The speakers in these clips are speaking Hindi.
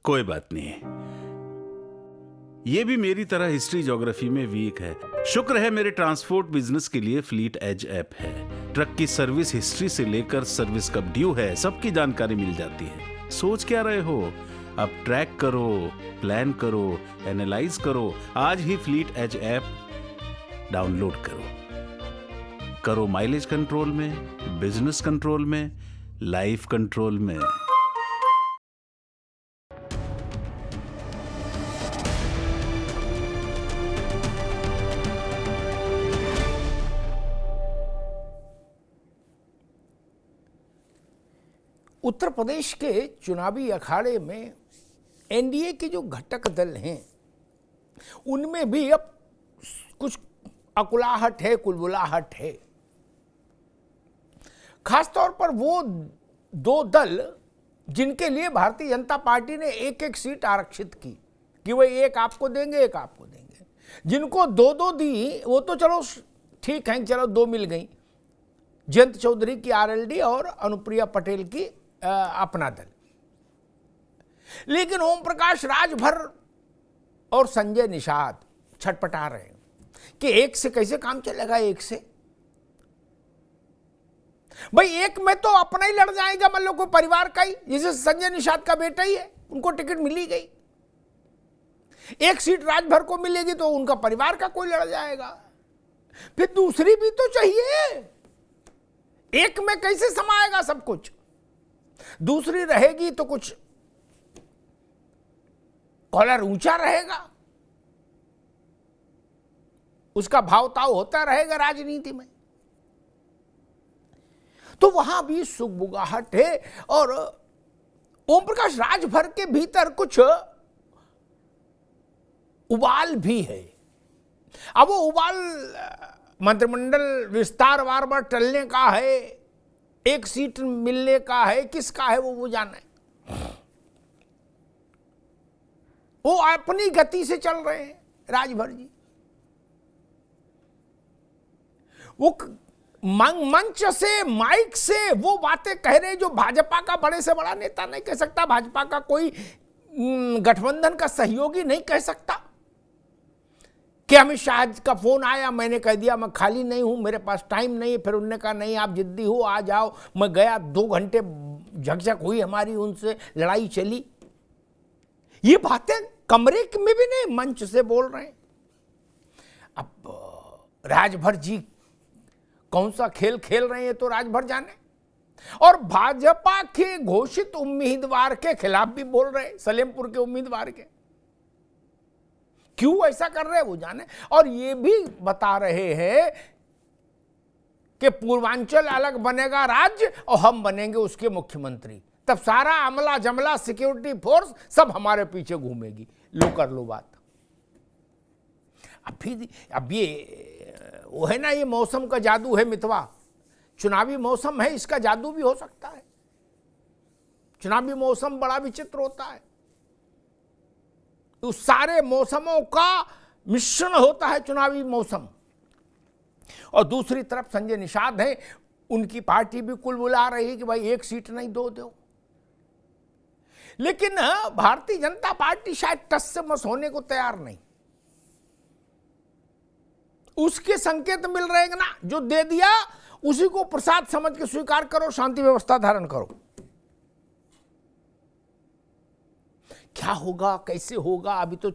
कोई बात नहीं, ये भी मेरी तरह हिस्ट्री ज्योग्राफी में वीक है। शुक्र है मेरे ट्रांसपोर्ट बिजनेस के लिए फ्लीट एज ऐप है। ट्रक की सर्विस हिस्ट्री से लेकर सर्विस कब ड्यू है सबकी जानकारी मिल जाती है। सोच क्या रहे हो? अब ट्रैक करो, प्लान करो, एनालाइज करो। आज ही फ्लीट एज ऐप डाउनलोड करो माइलेज कंट्रोल में, बिजनेस कंट्रोल में, लाइफ कंट्रोल में। उत्तर प्रदेश के चुनावी अखाड़े में एनडीए के जो घटक दल हैं उनमें भी अब कुछ अकुलाहट है, कुलबुलाहट है। खासतौर पर वो दो दल जिनके लिए भारतीय जनता पार्टी ने एक एक सीट आरक्षित की कि वह एक आपको देंगे, एक आपको देंगे। जिनको दो दो दी वो तो चलो ठीक है, चलो दो मिल गई, जयंत चौधरी की आरएलडी और अनुप्रिया पटेल की अपना दल। लेकिन ओम प्रकाश राजभर और संजय निषाद छटपटा रहे हैं कि एक से कैसे काम चलेगा। एक से भाई एक में तो अपना ही लड़ जाएगा, मान लो कोई परिवार का ही, जैसे संजय निषाद का बेटा ही है, उनको टिकट मिली गई। एक सीट राजभर को मिलेगी तो उनका परिवार का कोई लड़ जाएगा। फिर दूसरी भी तो चाहिए, एक में कैसे समाएगा सब कुछ। दूसरी रहेगी तो कुछ कॉलर ऊंचा रहेगा, उसका भावताव होता रहेगा राजनीति में। तो वहां भी सुगबुगाहट है और ओम प्रकाश राजभर के भीतर कुछ उबाल भी है। अब वो उबाल मंत्रिमंडल विस्तार बार बार टलने का है, एक सीट मिलने का है, किसका है वो जाने। वो अपनी गति से चल रहे हैं राजभर जी। वो मंच से, माइक से वो बातें कह रहे जो भाजपा का बड़े से बड़ा नेता नहीं कह सकता, भाजपा का कोई गठबंधन का सहयोगी नहीं कह सकता। कि अमित शाह का फोन आया, मैंने कह दिया मैं खाली नहीं हूं, मेरे पास टाइम नहीं है। फिर उन्होंने कहा नहीं आप जिद्दी हो, आ जाओ। मैं गया, 2 घंटे झकझक हुई हमारी, उनसे लड़ाई चली। ये बातें कमरे में भी नहीं, मंच से बोल रहे हैं। अब राजभर जी कौन सा खेल खेल रहे हैं तो राजभर जाने। और भाजपा के घोषित उम्मीदवार के खिलाफ भी बोल रहे हैं, सलेमपुर के उम्मीदवार के। क्यों ऐसा कर रहे हैं वो जाने। और ये भी बता रहे हैं कि पूर्वांचल अलग बनेगा राज्य और हम बनेंगे उसके मुख्यमंत्री। तब सारा अमला जमला, सिक्योरिटी फोर्स सब हमारे पीछे घूमेगी। लो कर लो बात। अब ये वो है ना, ये मौसम का जादू है मितवा। चुनावी मौसम है, इसका जादू भी हो सकता है। चुनावी मौसम बड़ा विचित्र होता है। तो सारे मौसमों का मिश्रण होता है चुनावी मौसम। और दूसरी तरफ संजय निषाद है, उनकी पार्टी भी कुल बुला रही है कि भाई एक सीट नहीं दो। लेकिन भारतीय जनता पार्टी शायद टस से मस होने को तैयार नहीं। उसके संकेत मिल रहे हैं ना, जो दे दिया उसी को प्रसाद समझ के स्वीकार करो, शांति व्यवस्था धारण करो। क्या होगा, कैसे होगा, अभी तो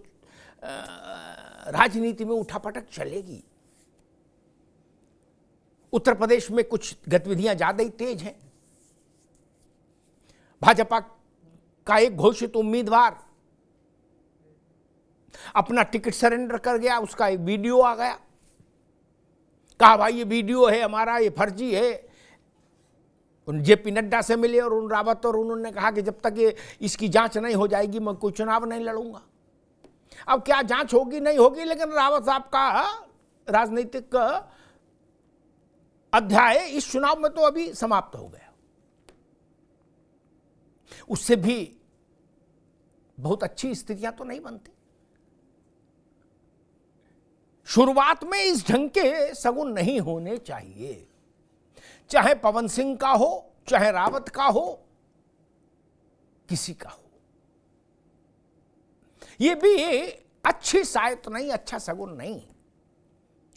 राजनीति में उठापटक चलेगी। उत्तर प्रदेश में कुछ गतिविधियां ज्यादा ही तेज हैं। भाजपा का एक घोषित उम्मीदवार अपना टिकट सरेंडर कर गया, उसका एक वीडियो आ गया। कहा भाई ये वीडियो है हमारा, ये फर्जी है। उन जेपी नड्डा से मिले और उन रावत, और उन्होंने कहा कि जब तक ये इसकी जांच नहीं हो जाएगी मैं कोई चुनाव नहीं लड़ूंगा। अब क्या जांच होगी नहीं होगी, लेकिन रावत साहब का राजनीतिक अध्याय इस चुनाव में तो अभी समाप्त हो गया। उससे भी बहुत अच्छी स्थितियां तो नहीं बनती। शुरुआत में इस ढंग के सगुन नहीं होने चाहिए, चाहे पवन सिंह का हो, चाहे रावत का हो, किसी का हो। ये भी अच्छी शायद नहीं, अच्छा सगुन नहीं।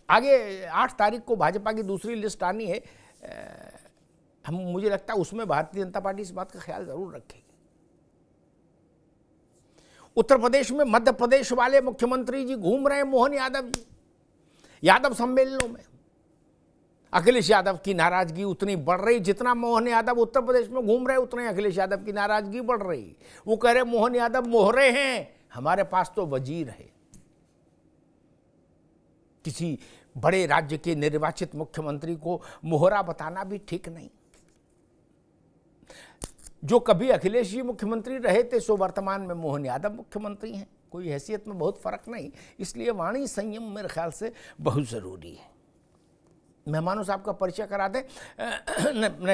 आगे 8 तारीख को भाजपा की दूसरी लिस्ट आनी है, मुझे लगता है उसमें भारतीय जनता पार्टी इस बात का ख्याल जरूर रखेगी। उत्तर प्रदेश में मध्य प्रदेश वाले मुख्यमंत्री जी घूम रहे हैं, मोहन यादव जी, यादव सम्मेलनों में। अखिलेश यादव की नाराजगी उतनी बढ़ रही, जितना मोहन यादव उत्तर प्रदेश में घूम रहे उतने अखिलेश यादव की नाराजगी बढ़ रही। वो कह रहे मोहन यादव मोहरे हैं, हमारे पास तो वजीर है। किसी बड़े राज्य के निर्वाचित मुख्यमंत्री को मोहरा बताना भी ठीक नहीं। जो कभी अखिलेश जी मुख्यमंत्री रहे थे सो वर्तमान में मोहन यादव मुख्यमंत्री हैं, कोई हैसियत में बहुत फर्क नहीं। इसलिए वाणी संयम मेरे ख्याल से बहुत जरूरी है। मेहमानों से आपका परिचय करा दें।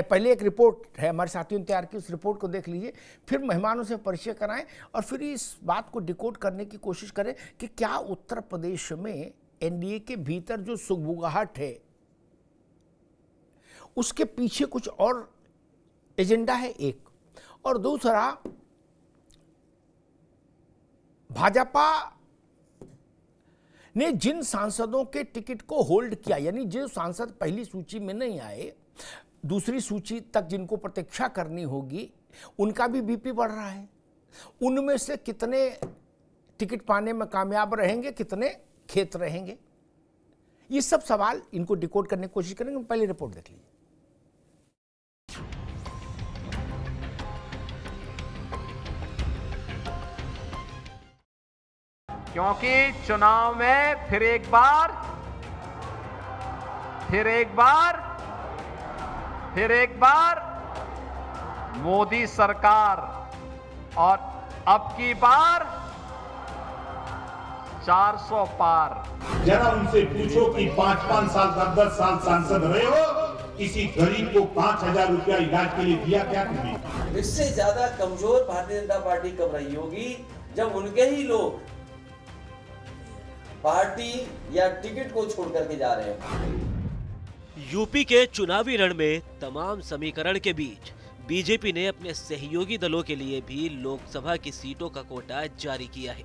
पहले एक रिपोर्ट है हमारे साथियों ने तैयार की, उस रिपोर्ट को देख लीजिए, फिर मेहमानों से परिचय कराएं और फिर इस बात को डिकोड करने की कोशिश करें कि क्या उत्तर प्रदेश में एनडीए के भीतर जो सुगबुगाहट है उसके पीछे कुछ और एजेंडा है, एक। और दूसरा, भाजपा ने जिन सांसदों के टिकट को होल्ड किया, यानी जो सांसद पहली सूची में नहीं आए, दूसरी सूची तक जिनको प्रतीक्षा करनी होगी, उनका भी बीपी बढ़ रहा है। उनमें से कितने टिकट पाने में कामयाब रहेंगे, कितने खेत रहेंगे, ये सब सवाल इनको डिकोड करने की कोशिश करेंगे। पहले रिपोर्ट देख लीजिए। क्योंकि चुनाव में फिर एक बार मोदी सरकार, और अब की बार 400 पार। जरा उनसे पूछो कि 5-5 साल 10-10 साल सांसद रहे हो, किसी गरीब को 5,000 रुपया इलाज के लिए दिया क्या तुमने? इससे ज्यादा कमजोर भारतीय जनता पार्टी कब रही होगी जब उनके ही लोग पार्टी या टिकट को छोड़ करके जा रहे हैं। यूपी के चुनावी रण में तमाम समीकरण के बीच बीजेपी ने अपने सहयोगी दलों के लिए भी लोकसभा की सीटों का कोटा जारी किया है।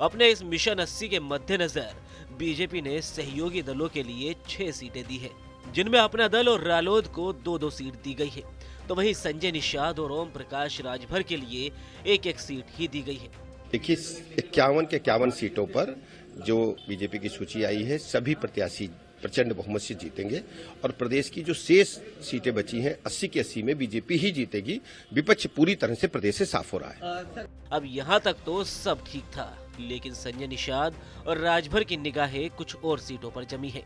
अपने इस मिशन 80 के मद्देनजर बीजेपी ने सहयोगी दलों के लिए 6 सीटें दी है, जिनमें अपना दल और रालोद को 2-2 सीट दी गई है, तो वहीं संजय निषाद और ओम प्रकाश राजभर के लिए 1-1 सीट ही दी गई है। देखिए, 51 के 51 सीटों पर जो बीजेपी की सूची आई है, सभी प्रत्याशी प्रचंड बहुमत से जीतेंगे और प्रदेश की जो शेष सीटें बची हैं 80 की 80 में बीजेपी ही जीतेगी। विपक्ष पूरी तरह से प्रदेश से साफ हो रहा है। अब यहाँ तक तो सब ठीक था, लेकिन संजय निषाद और राजभर की निगाहें कुछ और सीटों पर जमी है।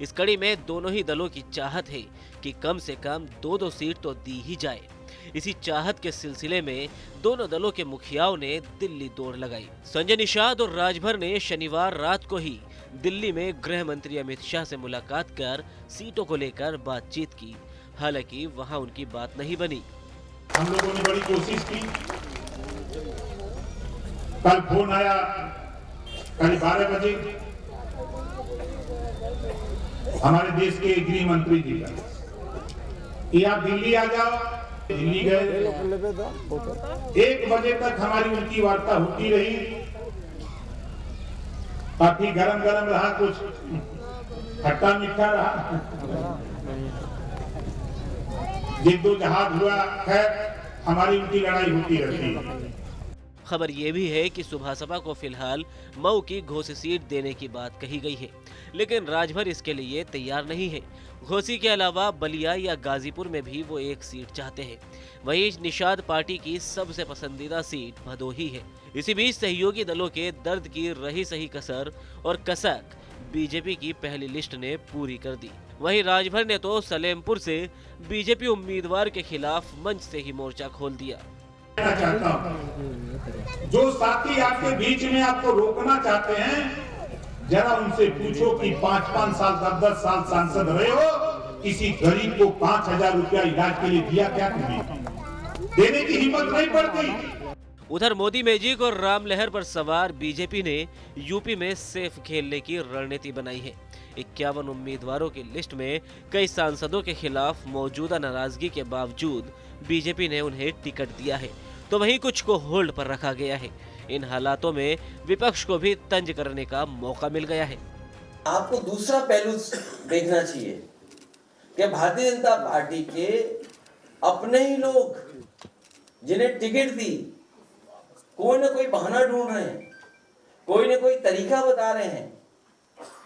इस कड़ी में दोनों ही दलों की चाहत है कि कम से कम 2-2 सीट तो दी ही जाए। इसी चाहत के सिलसिले में दोनों दलों के मुखियाओं ने दिल्ली दौड़ लगाई। संजय निषाद और राजभर ने शनिवार रात को ही दिल्ली में गृह मंत्री अमित शाह से मुलाकात कर सीटों को लेकर बातचीत की। हालांकि वहां उनकी बात नहीं बनी। हम लोगों ने बड़ी कोशिश की। कल फोन आया कल 12 बजे हमारे देश के गृह मंत्री जी का कि आप दिल्ली आ जाओ। दिल्ली गए। 1 बजे तक हमारी उनकी वार्ता होती रही। काफी गरम रहा, कुछ खट्टा मीठा रहा, जिद्दोजहद हुआ। खैर, हमारी उनकी लड़ाई होती रहती है। खबर ये भी है कि सुभासपा को फिलहाल मऊ की घोसी सीट देने की बात कही गई है, लेकिन राजभर इसके लिए तैयार नहीं है। घोसी के अलावा बलिया या गाजीपुर में भी वो 1 सीट चाहते हैं। वहीं निषाद पार्टी की सबसे पसंदीदा सीट भदोही है। इसी बीच सहयोगी दलों के दर्द की रही सही कसर और कसक बीजेपी की पहली लिस्ट ने पूरी कर दी। वहीं राजभर ने तो सलेमपुर से बीजेपी उम्मीदवार के खिलाफ मंच से ही मोर्चा खोल दिया। चाहता हूं जो साथी आपके बीच में आपको रोकना चाहते हैं, जरा उनसे पूछो कि 5-5 साल 10-10 साल सांसद रहे हो, किसी गरीब को 5,000 रुपया इलाज के लिए दिया क्या तुमने? देने की हिम्मत नहीं पड़ती। उधर मोदी मैजिक और राम लहर पर सवार बीजेपी ने यूपी में सेफ खेलने की रणनीति बनाई है। 51 उम्मीदवारों की लिस्ट में कई सांसदों के खिलाफ मौजूदा नाराजगी के बावजूद बीजेपी ने उन्हें टिकट दिया है, तो वहीं कुछ को होल्ड पर रखा गया है। इन हालातों में विपक्ष को भी तंज करने का मौका मिल गया है। आपको दूसरा पहलू देखना चाहिए कि भारतीय जनता पार्टी के अपने ही लोग जिन्हें टिकट दी कोई ना कोई बहाना ढूंढ रहे हैं, कोई ना कोई तरीका बता रहे हैं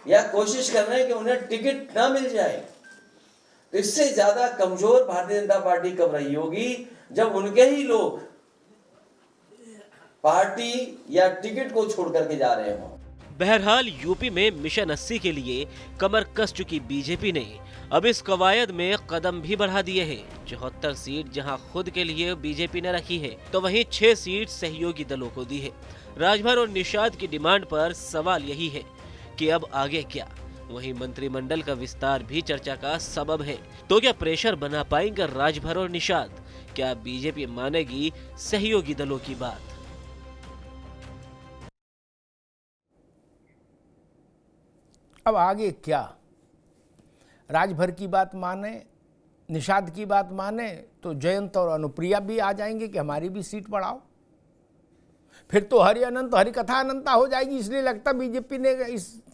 या कोशिश कर रहे हैं कि उन्हें टिकट ना मिल जाए। तो इससे ज्यादा कमजोर भारतीय जनता पार्टी कब रही होगी जब उनके ही लोग पार्टी या टिकट को छोड़ करके जा रहे हों। बहरहाल यूपी में मिशन 80 के लिए कमर कस चुकी बीजेपी ने अब इस कवायद में कदम भी बढ़ा दिए हैं। 74 सीट जहां खुद के लिए बीजेपी ने रखी है तो वहीं 6 सीट सहयोगी दलों को दी है। राजभर और निषाद की डिमांड पर सवाल यही है कि अब आगे क्या। वहीं मंत्रिमंडल का विस्तार भी चर्चा का सबब है। तो क्या प्रेशर बना पाएंगे राजभर और निषाद? क्या बीजेपी मानेगी सहयोगी दलों की बात? अब आगे क्या? राजभर की बात माने, निषाद की बात माने तो जयंत और अनुप्रिया भी आ जाएंगे कि हमारी भी सीट बढ़ाओ। फिर तो हरि अनंत हरि कथा अनंता हो जाएगी। इसलिए लगता बीजेपी ने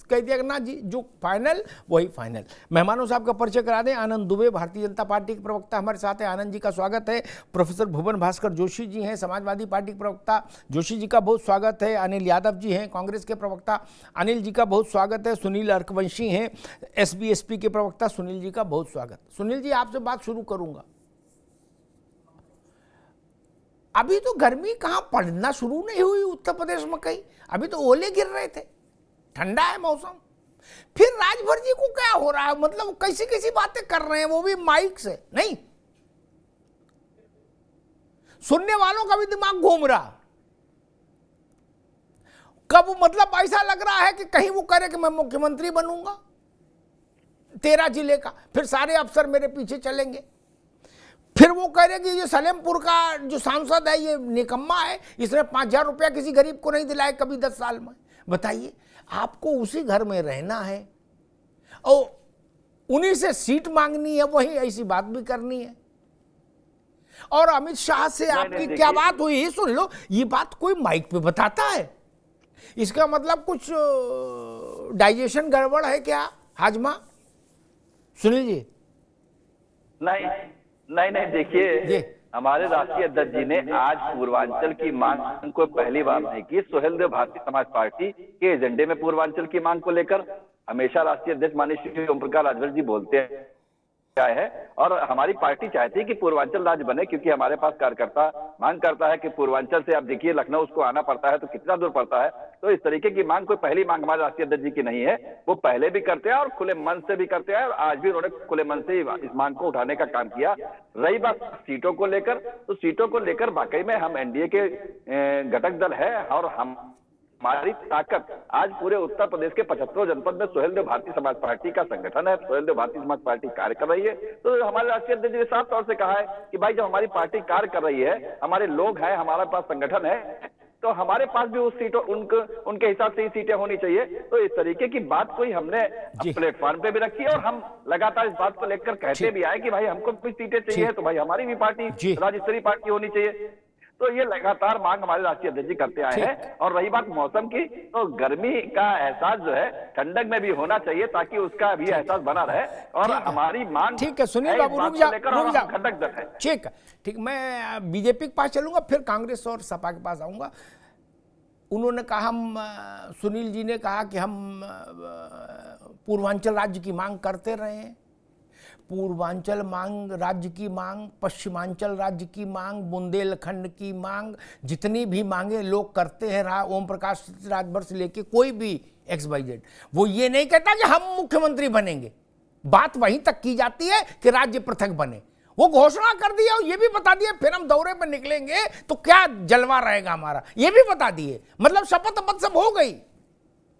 कह दिया ना जी, जो फाइनल वही फाइनल। मेहमानों साहब का परिचय करा दें। आनंद दुबे भारतीय जनता पार्टी के प्रवक्ता हमारे साथ हैं। आनंद जी का स्वागत है। प्रोफेसर भुवन भास्कर जोशी जी हैं समाजवादी पार्टी के प्रवक्ता, जोशी जी का बहुत स्वागत है। अनिल यादव जी हैं कांग्रेस के प्रवक्ता, अनिल जी का बहुत स्वागत है। सुनील अर्कवंशी हैं SBSP के प्रवक्ता, सुनील जी का बहुत स्वागत। सुनील जी, आपसे बात शुरू करूंगा। अभी तो गर्मी कहाँ पड़ना शुरू नहीं हुई उत्तर प्रदेश में कहीं, अभी तो ओले गिर रहे थे, ठंडा है मौसम। फिर राजभर जी को क्या हो रहा है? मतलब कैसी कैसी बातें कर रहे हैं, वो भी माइक से नहीं। सुनने वालों का भी दिमाग घूम रहा। कब मतलब ऐसा लग रहा है कि कहीं वो करे कि मैं मुख्यमंत्री बनूंगा 13 जिले का, फिर सारे अफसर मेरे पीछे चलेंगे। फिर वो कह रहे कि ये सलेमपुर का जो सांसद है ये निकम्मा है, इसने 5000 रुपया किसी गरीब को नहीं दिलाए कभी 10 साल में। बताइए, आपको उसी घर में रहना है और उन्हीं से सीट मांगनी है, वही ऐसी बात भी करनी है। और अमित शाह से आपकी क्या बात हुई है? सुन लो, ये बात कोई माइक पे बताता है, इसका मतलब कुछ डाइजेशन गड़बड़ है क्या हाजमा? सुनील जी। नहीं देखिए, हमारे राष्ट्रीय अध्यक्ष जी ने आज पूर्वांचल की मांग को पहली बार नहीं की। सुहेलदेव भारतीय समाज पार्टी के एजेंडे में पूर्वांचल की मांग को लेकर हमेशा राष्ट्रीय अध्यक्ष माननीय श्री ओम प्रकाश राजभर जी बोलते हैं है और हमारी पार्टी चाहती है कि पूर्वांचल राज्य बने, क्योंकि हमारे पास कार्यकर्ता मांग करता है कि पूर्वांचल से आप देखिए लखनऊ उसको आना पड़ता है तो कितना दूर पड़ता है। तो इस तरीके की मांग कोई पहली मांग हमारे राष्ट्रीय अध्यक्ष जी की नहीं है, वो पहले भी करते हैं और खुले मन से भी करते हैं और आज भी उन्होंने खुले मन से इस मांग को उठाने का काम किया। रही बात सीटों को लेकर, तो सीटों को लेकर वाकई में हम एनडीए के घटक दल है और हमारी ताकत आज पूरे उत्तर प्रदेश के 75 जनपद में सुहेलदेव भारतीय समाज पार्टी का संगठन है, सुहेलदेव भारतीय समाज पार्टी कार्य कर रही है। तो हमारे राष्ट्रीय अध्यक्ष ने साफ तौर से कहा है कि भाई जब हमारी पार्टी कार्य कर रही है, हमारे लोग हैं, हमारे पास संगठन है, तो हमारे पास भी उस सीटों उनके हिसाब से ही सीटें होनी चाहिए। तो इस तरीके की बात कोई हमने प्लेटफॉर्म पे भी रखी है और हम लगातार इस बात को लेकर कहते भी आए कि भाई हमको भी सीटें चाहिए तो भाई हमारी भी पार्टी राज्य स्तरीय पार्टी होनी चाहिए। तो ये लगातार मांग हमारे राष्ट्रीय अध्यक्ष जी करते आए हैं। और रही बात मौसम की, तो गर्मी का एहसास जो है ठंडक में भी होना चाहिए ताकि उसका भी एहसास बना रहे और हमारी मांग ठीक है। सुनील बाबू रुक जाओ। ठीक, मैं बीजेपी के पास चलूंगा, फिर कांग्रेस और सपा के पास आऊंगा। उन्होंने कहा, सुनील जी ने कहा कि हम पूर्वांचल राज्य की मांग करते रहे हैं। पूर्वांचल मांग राज्य की मांग, पश्चिमांचल राज्य की मांग, बुंदेलखंड की मांग, जितनी भी मांगे लोग करते हैं। ओम प्रकाश राजभर से लेके कोई भी XYZ, वो ये नहीं कहता कि हम मुख्यमंत्री बनेंगे। बात वहीं तक की जाती है कि राज्य पृथक बने। वो घोषणा कर दिया और ये भी बता दिया फिर हम दौरे पर निकलेंगे तो क्या जलवा रहेगा हमारा, ये भी बता दिए। मतलब शपथ अपथ सब हो गई,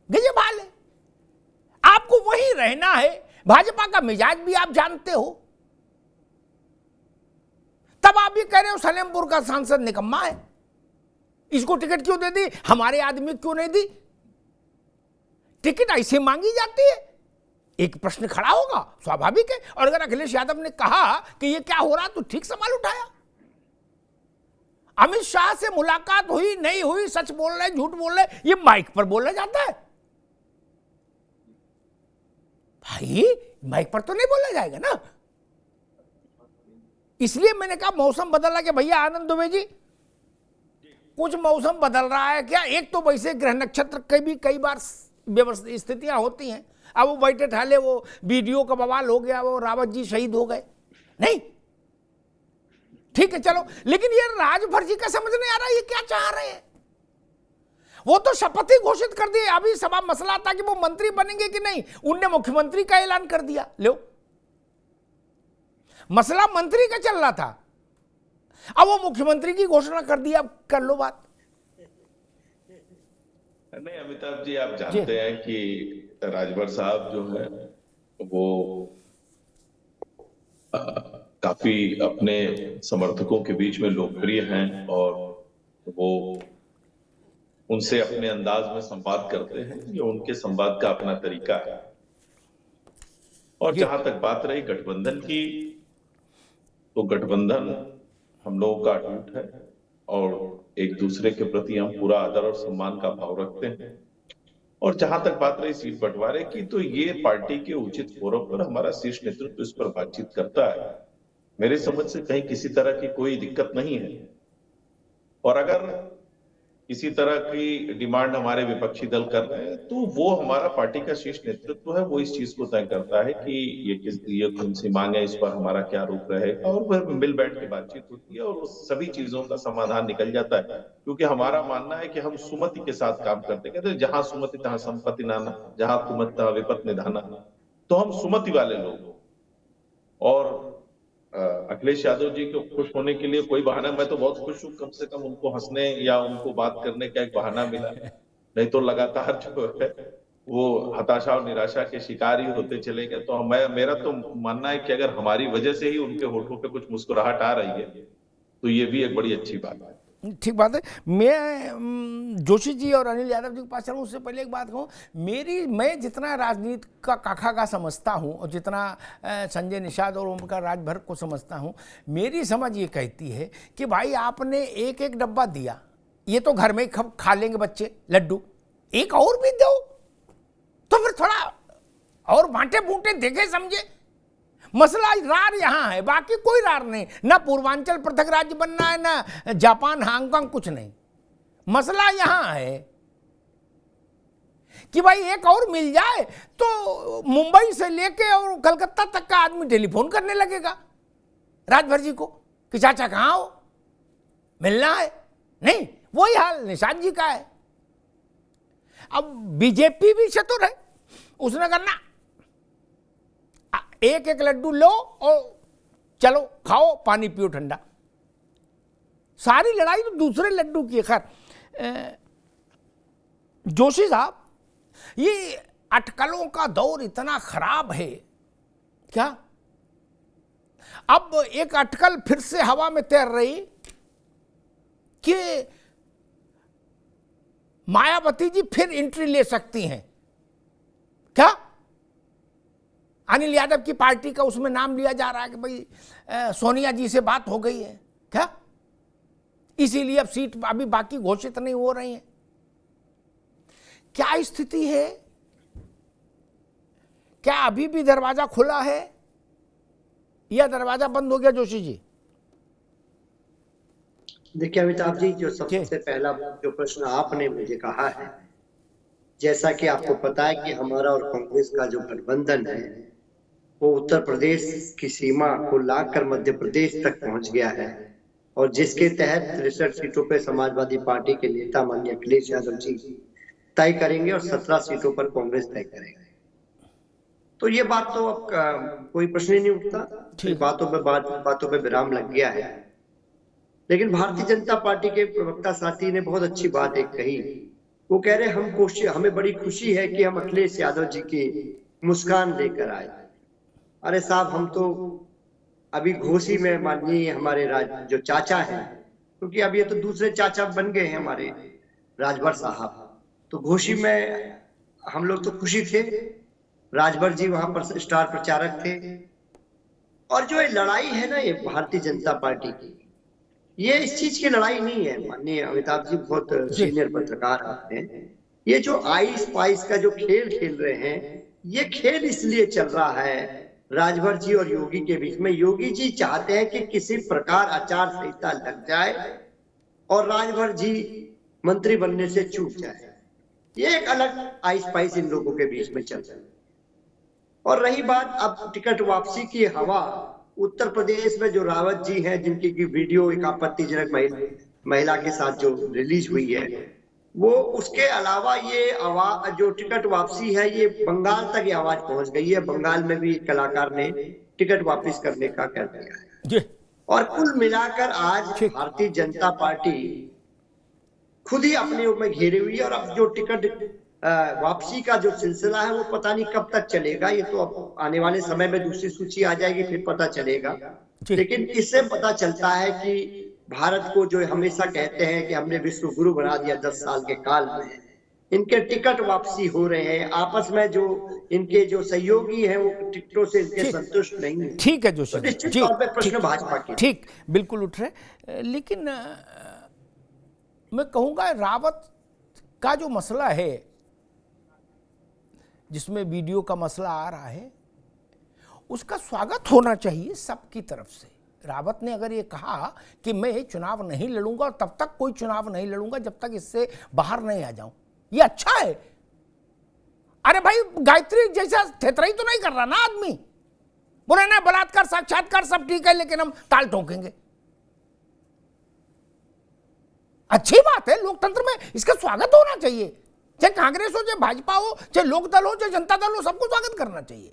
गजब हाल है। आपको वही रहना है। भाजपा का मिजाज भी आप जानते हो, तब आप ये कह रहे हो सलेमपुर का सांसद निकम्मा है, इसको टिकट क्यों दे दी, हमारे आदमी क्यों नहीं दी? टिकट ऐसे मांगी जाती है? एक प्रश्न खड़ा होगा, स्वाभाविक है। और अगर अखिलेश यादव ने कहा कि ये क्या हो रहा तो ठीक सवाल उठाया। अमित शाह से मुलाकात हुई नहीं हुई, सच बोल रहे झूठ बोल रहे, ये माइक पर बोला जाता है भाई, माइक पर तो नहीं बोला जाएगा ना। इसलिए मैंने कहा मौसम बदला कि भैया आनंद दुबे जी कुछ मौसम बदल रहा है क्या। एक तो वैसे ग्रह नक्षत्र के भी कई बार स्थितियां होती हैं। अब वो बैठे ठाले वो वीडियो का बवाल हो गया, वो रावत जी शहीद हो गए, नहीं ठीक है चलो, लेकिन ये राजभर जी का समझ नहीं आ रहा ये क्या चाह रहे हैं। वो तो शपथ ही घोषित कर दिए, अभी सभा मसला था कि वो मंत्री बनेंगे कि नहीं, उनने मुख्यमंत्री का ऐलान कर दिया। लो मसला मंत्री का चल रहा था, अब वो मुख्यमंत्री की घोषणा कर दिया, अब कर लो बात। नहीं अमिताभ जी, आप जानते हैं कि राजभर साहब जो है वो काफी अपने समर्थकों के बीच में लोकप्रिय हैं और वो उनसे अपने अंदाज में संवाद करते हैं, ये उनके संवाद का अपना तरीका है। और जहां तक बात रही गठबंधन की, तो गठबंधन हम लोगों का अटूट है और एक दूसरे के प्रति हम पूरा आदर और सम्मान का भाव रखते हैं। और जहां तक बात रही सीट बंटवारे की, तो ये पार्टी के उचित फोरम पर हमारा शीर्ष नेतृत्व इस पर बातचीत करता है। मेरे समझ से कहीं किसी तरह की कोई दिक्कत नहीं है। और अगर किसी तरह की डिमांड हमारे विपक्षी दल कर रहे हैं तो वो हमारा पार्टी का शीर्ष नेतृत्व है, वो इस चीज को तय करता है कि ये कौन सी मांग है, इस पर हमारा क्या रुख रहेगा, और वह मिल बैठ के बातचीत होती है और उस सभी चीजों का समाधान निकल जाता है। क्योंकि हमारा मानना है कि हम सुमति के साथ काम करते हैं, कहते जहां सुमति तहां संपत्ति नाना, जहां कुमति तहां विपत्ति निधाना, तो हम सुमति वाले लोग। और अखिलेश यादव जी को खुश होने के लिए कोई बहाना, मैं तो बहुत खुश हूँ, कम से कम उनको हंसने या उनको बात करने का एक बहाना मिला, नहीं तो लगातार जो है वो हताशा और निराशा के शिकार ही होते चले गए। तो मेरा तो मानना है कि अगर हमारी वजह से ही उनके होठों पे कुछ मुस्कुराहट आ रही है तो ये भी एक बड़ी अच्छी बात है। ठीक बात है। मैं जोशी जी और अनिल यादव जी के पास चलूँ उससे पहले एक बात कहूँ, मैं जितना राजनीति का काखा का समझता हूँ और जितना संजय निषाद और ओमप्रकाश राजभर को समझता हूँ, मेरी समझ ये कहती है कि भाई आपने एक एक डब्बा दिया, ये तो घर में खा लेंगे बच्चे लड्डू, एक और भी दो तो फिर थोड़ा और बांटे बूंटे देखे समझे। मसला रार यहाँ है, बाकी कोई रार नहीं, ना पूर्वांचल पृथक राज्य बनना है, ना जापान हांगकांग, कुछ नहीं। मसला यहाँ है कि भाई एक और मिल जाए तो मुंबई से लेके और कलकत्ता तक का आदमी टेलीफोन करने लगेगा राजभर जी को कि चाचा कहाँ हो, मिलना है। नहीं, वही हाल निषाद जी का है। अब बीजेपी भी चतुर है, उसने करना एक एक लड्डू लो और चलो खाओ, पानी पियो ठंडा। सारी लड़ाई तो दूसरे लड्डू की है। खैर जोशी साहब, ये अटकलों का दौर इतना खराब है क्या, अब एक अटकल फिर से हवा में तैर रही कि मायावती जी फिर एंट्री ले सकती हैं क्या। अनिल यादव की पार्टी का उसमें नाम लिया जा रहा है कि भाई सोनिया जी से बात हो गई है क्या, इसीलिए अब सीट अभी बाकी घोषित नहीं हो रही है। क्या स्थिति है, क्या अभी भी दरवाजा खुला है या दरवाजा बंद हो गया जोशी जी? देखिए अमिताभ जी, जो सबसे पहला जो प्रश्न आपने मुझे कहा है, जैसा कि आपको पता है कि हमारा और कांग्रेस का जो गठबंधन है वो उत्तर प्रदेश की सीमा को लाकर मध्य प्रदेश तक पहुंच गया है, और जिसके तहत 63 सीटों पर समाजवादी पार्टी के नेता माननीय अखिलेश यादव जी तय करेंगे और 17 सीटों पर कांग्रेस तय करेंगे। तो ये बात तो अब कोई प्रश्न ही नहीं उठता, बातों पे विराम लग गया है। लेकिन भारतीय जनता पार्टी के प्रवक्ता साथी ने बहुत अच्छी बात एक कही, वो कह रहे हमें बड़ी खुशी है कि हम अखिलेश यादव जी की मुस्कान लेकर आए। अरे साहब, हम तो अभी घोसी में माननीय हमारे जो चाचा हैं, क्योंकि अब ये तो दूसरे चाचा बन गए हैं हमारे राजभर साहब, तो घोसी में हम लोग तो खुशी थे, राजभर जी वहां पर स्टार प्रचारक थे। और जो ये लड़ाई है ना ये भारतीय जनता पार्टी की, ये इस चीज की लड़ाई नहीं है। माननीय अमिताभ जी बहुत सीनियर पत्रकार हैं। ये जो आई स्पाइस का जो खेल खेल रहे हैं, ये खेल इसलिए चल रहा है राजभर जी और योगी के बीच में। योगी जी चाहते हैं कि किसी प्रकार आचार संहिता लग जाए और राजभर जी मंत्री बनने से चूक जाए। ये एक अलग आई स्पाइस इन लोगों के बीच में चल रहा है। और रही बात अब टिकट वापसी की हवा, उत्तर प्रदेश में जो रावत जी हैं, जिनकी की वीडियो एक आपत्तिजनक महिला के साथ जो रिलीज हुई है, वो उसके अलावा ये आवाज जो टिकट वापसी है, ये बंगाल तक ये आवाज पहुंच गई है। बंगाल में भी कलाकार ने टिकट वापस करने का कह दिया है। और कुल मिलाकर आज भारतीय जनता पार्टी खुद ही अपने में घेरे हुई है। और अब जो टिकट वापसी का जो सिलसिला है वो पता नहीं कब तक चलेगा। ये तो अब आने वाले समय में दूसरी सूची आ जाएगी, फिर पता चलेगा। लेकिन इससे पता चलता है कि भारत को जो हमेशा कहते हैं कि हमने विश्व गुरु बना दिया 10 साल के काल में, इनके टिकट वापसी हो रहे हैं। आपस में जो इनके जो सहयोगी हैं वो टिकटों से इनके संतुष्ट नहीं है। ठीक है जोशी, निश्चित तौर पर प्रश्न भाजपा के ठीक बिल्कुल उठ रहे। लेकिन मैं कहूंगा रावत का जो मसला है, जिसमें वीडियो का मसला आ रहा है, उसका स्वागत होना चाहिए सबकी तरफ से। रावत ने अगर ये कहा कि मैं चुनाव नहीं लड़ूंगा और तब तक कोई चुनाव नहीं लड़ूंगा जब तक इससे बाहर नहीं आ जाऊं, ये अच्छा है। अरे भाई, गायत्री जैसा थेतराई तो नहीं कर रहा ना आदमी। बोले ना बलात्कार साक्षात्कार सब ठीक है, लेकिन हम ताल ठोकेंगे। अच्छी बात है, लोकतंत्र में इसका स्वागत होना चाहिए। चाहे कांग्रेस हो, चाहे भाजपा हो, चाहे लोक दल हो, चाहे जनता दल हो, सबको स्वागत करना चाहिए।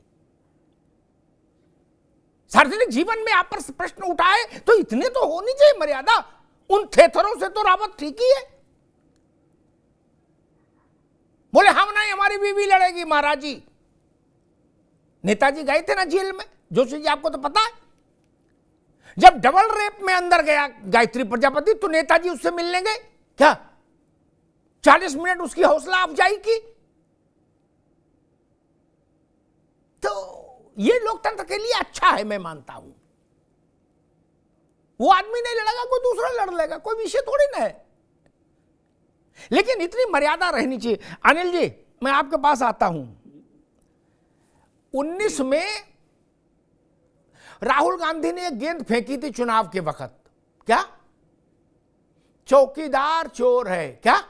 सार्वजनिक जीवन में आप पर प्रश्न उठाए तो इतने तो होनी चाहिए मर्यादा। उन थेथरों से तो रावत ठीक ही है। बोले हम नहीं, हमारी बीवी लड़ेगी महाराज जी। नेताजी गए थे ना जेल में, जोशी जी आपको तो पता है। जब डबल रेप में अंदर गया गायत्री प्रजापति, तो नेताजी उससे मिलने गए क्या? 40 मिनट उसकी हौसला अफजाई की। तो ये लोकतंत्र के लिए अच्छा है, मैं मानता हूं। वो आदमी नहीं लड़ेगा, कोई दूसरा लड़ लेगा, कोई विषय थोड़ी ना है। लेकिन इतनी मर्यादा रहनी चाहिए। अनिल जी, मैं आपके पास आता हूं। 19 में राहुल गांधी ने एक गेंद फेंकी थी चुनाव के वक्त, क्या चौकीदार चोर है क्या?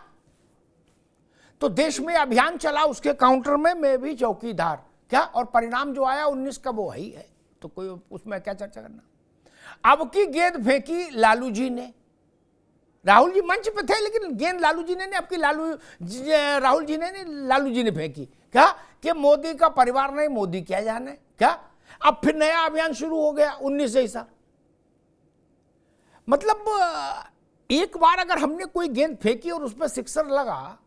तो देश में अभियान चला उसके काउंटर में, मैं भी चौकीदार क्या, और परिणाम जो आया 19 का वो ही है। तो कोई उसमें क्या चर्चा करना। अब की गेंद फेंकी लालू जी ने। राहुल जी मंच पे थे, लेकिन गेंद लालू जी ने, अब की राहुल जी ने लालू जी ने फेंकी क्या, कि मोदी का परिवार नहीं, मोदी क्या जाने क्या। अब फिर नया अभियान शुरू हो गया 19 जैसा। मतलब एक बार अगर हमने कोई गेंद फेंकी और उस पर सिक्सर लगा,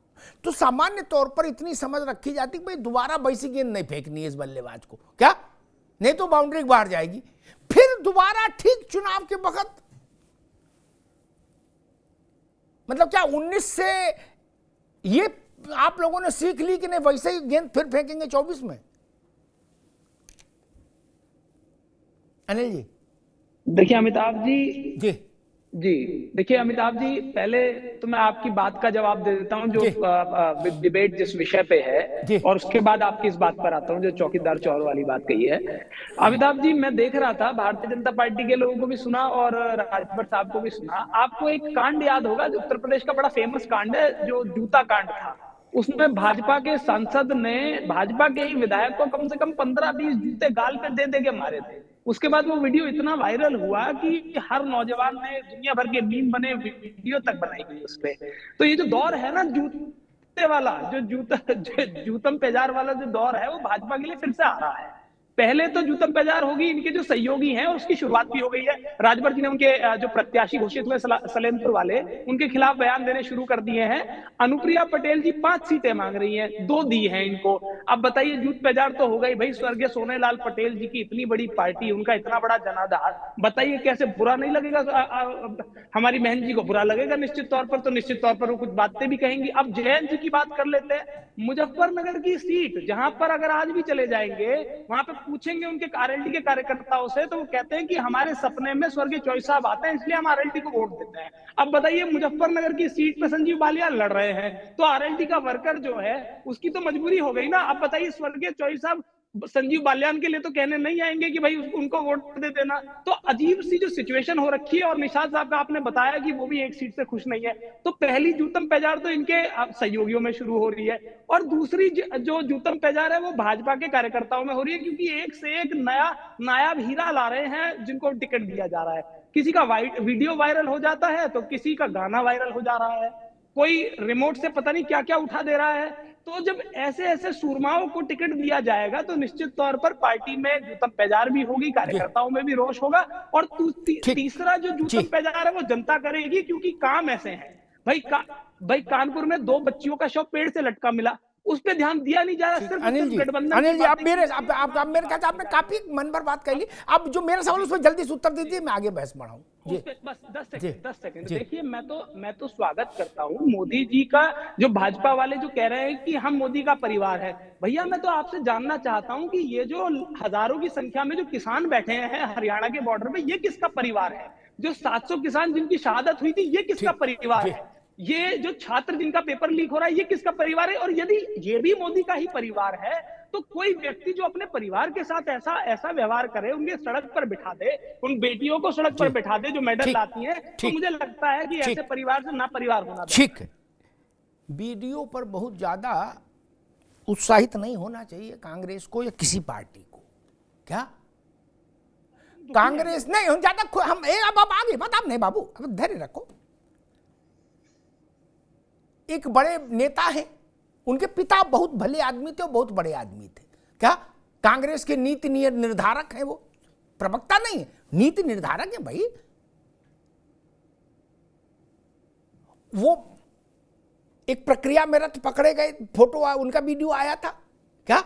तो सामान्य तौर पर इतनी समझ रखी जाती कि भाई दोबारा वैसी गेंद नहीं फेंकनी है इस बल्लेबाज को, क्या नहीं तो बाउंड्री के बाहर जाएगी। फिर दोबारा ठीक चुनाव के वक्त, मतलब क्या 19 से ये आप लोगों ने सीख ली कि नहीं वैसे ही गेंद फिर फेंकेंगे 24 में? अनिल जी। देखिए अमिताभ जी देखिए अमिताभ जी, पहले तो मैं आपकी बात का जवाब दे देता हूं जो डिबेट जिस विषय पे है, और उसके बाद आपकी इस बात पर आता हूं जो चौकीदार चोर वाली बात कही है। अमिताभ जी, मैं देख रहा था, भारतीय जनता पार्टी के लोगों को भी सुना और राजभर साहब को भी सुना। आपको एक कांड याद होगा जो उत्तर प्रदेश का बड़ा फेमस कांड है, जो जूता कांड था। उसमें भाजपा के सांसद ने भाजपा के ही विधायक को कम से कम 15-20 जूते गाल पे दे के मारे थे। उसके बाद वो वीडियो इतना वायरल हुआ कि हर नौजवान ने दुनिया भर के मीम बने, वीडियो तक बनाई गई उस पे। तो ये जो दौर है ना जूते वाला, जो जूतम पेजार वाला जो दौर है, वो भाजपा के लिए फिर से आ रहा है। पहले तो जूतम पेजार होगी इनके जो सहयोगी हैं, और उसकी शुरुआत भी हो गई है। राजभर जी ने उनके जो प्रत्याशी घोषित हुए सलेमपुर वाले, उनके खिलाफ बयान देने शुरू कर दिए हैं। अनुप्रिया पटेल जी 5 सीटें मांग रही हैं, 2 दी हैं इनको। अब बताइए, जूत पेजार तो हो गई भाई। स्वर्गीय सोनेलाल पटेल जी की इतनी बड़ी पार्टी, उनका इतना बड़ा जनाधार, बताइए कैसे बुरा नहीं लगेगा? हमारी बहन जी को बुरा लगेगा निश्चित तौर पर, तो निश्चित तौर पर वो कुछ बातें भी कहेंगी। अब जयंत जी की बात कर लेते हैं। मुजफ्फरनगर की सीट, जहां पर अगर आज भी चले जाएंगे, वहां पे पूछेंगे उनके आरएलडी के कार्यकर्ताओं से तो वो कहते हैं कि हमारे सपने में स्वर्गीय चौधरी साहब आते हैं इसलिए हम आरएलडी को वोट देते हैं। अब बताइए, मुजफ्फरनगर की सीट पे संजीव बालियान लड़ रहे हैं तो आरएलडी का वर्कर जो है उसकी तो मजबूरी हो गई ना। अब बताइए, स्वर्गीय चौधरी साहब संजीव बालियान के लिए तो कहने नहीं आएंगे कि भाई उनको वोट दे देना। तो अजीब सी जो सिचुएशन हो रखी है। और निशाद साहब का आपने बताया कि वो भी एक सीट से खुश नहीं है, तो पहली जूतम पेजार तो इनके सहयोगियों में शुरू हो रही है और दूसरी जो जूतम पेजार है वो भाजपा के कार्यकर्ताओं में हो रही है, क्योंकि एक से एक नया नायाब हीरा ला रहे हैं जिनको टिकट दिया जा रहा है। किसी का वीडियो वायरल हो जाता है तो किसी का गाना वायरल हो जा रहा है, कोई रिमोट से पता नहीं क्या क्या उठा दे रहा है। तो जब ऐसे ऐसे सूरमाओं को टिकट दिया जाएगा तो निश्चित तौर पर पार्टी में जूतम पेजार भी होगी, कार्यकर्ताओं में भी रोष होगा और तीसरा जो जूतम पेजार है वो जनता करेगी, क्योंकि काम ऐसे हैं। भाई कानपुर में 2 बच्चियों का शव पेड़ से लटका मिला, उस पे ध्यान दिया नहीं जा रहा। सिर्फ अनिल जी आप मेरे ख्याल से आपने काफी मन भर बात कर ली। अब जो मेरा सवाल उस पर जल्दी से उत्तर दीजिए, मैं आगे बहस बढ़ाऊं। बस 10 सेकंड। देखिए, मैं तो स्वागत करता हूं मोदी जी का। जो भाजपा वाले जो कह रहे हैं कि हम मोदी का परिवार है, भैया मैं तो आपसे जानना चाहता हूं कि ये जो हजारों की संख्या में जो किसान बैठे हैं हरियाणा के बॉर्डर पे, ये किसका परिवार है? जो 700 किसान जिनकी शहादत हुई थी, ये किसका परिवार है? ये जो छात्र जिनका पेपर लीक हो रहा है, ये किसका परिवार है? और यदि ये भी मोदी का ही परिवार है तो कोई व्यक्ति जो अपने परिवार के साथ ऐसा व्यवहार करे, उनके सड़क पर बिठा दे, उन बेटियों को सड़क पर बिठा दे जो मेडल लाती हैं, तो मुझे लगता है कि ऐसे परिवार से ना परिवार होना। ठीक है, वीडियो पर बहुत ज्यादा उत्साहित नहीं होना चाहिए कांग्रेस को या किसी पार्टी को। क्या कांग्रेस नहीं हम ज्यादा हम अब आगे बता नहीं बाबू, अब धैर्य रखो। एक बड़े नेता हैं, उनके पिता बहुत भले आदमी थे और बहुत बड़े आदमी थे। क्या कांग्रेस के नीति निर्धारक हैं? वो प्रवक्ता नहीं है, नीति निर्धारक है भाई। वो एक प्रक्रिया में रथ पकड़े गए, फोटो उनका वीडियो आया था। क्या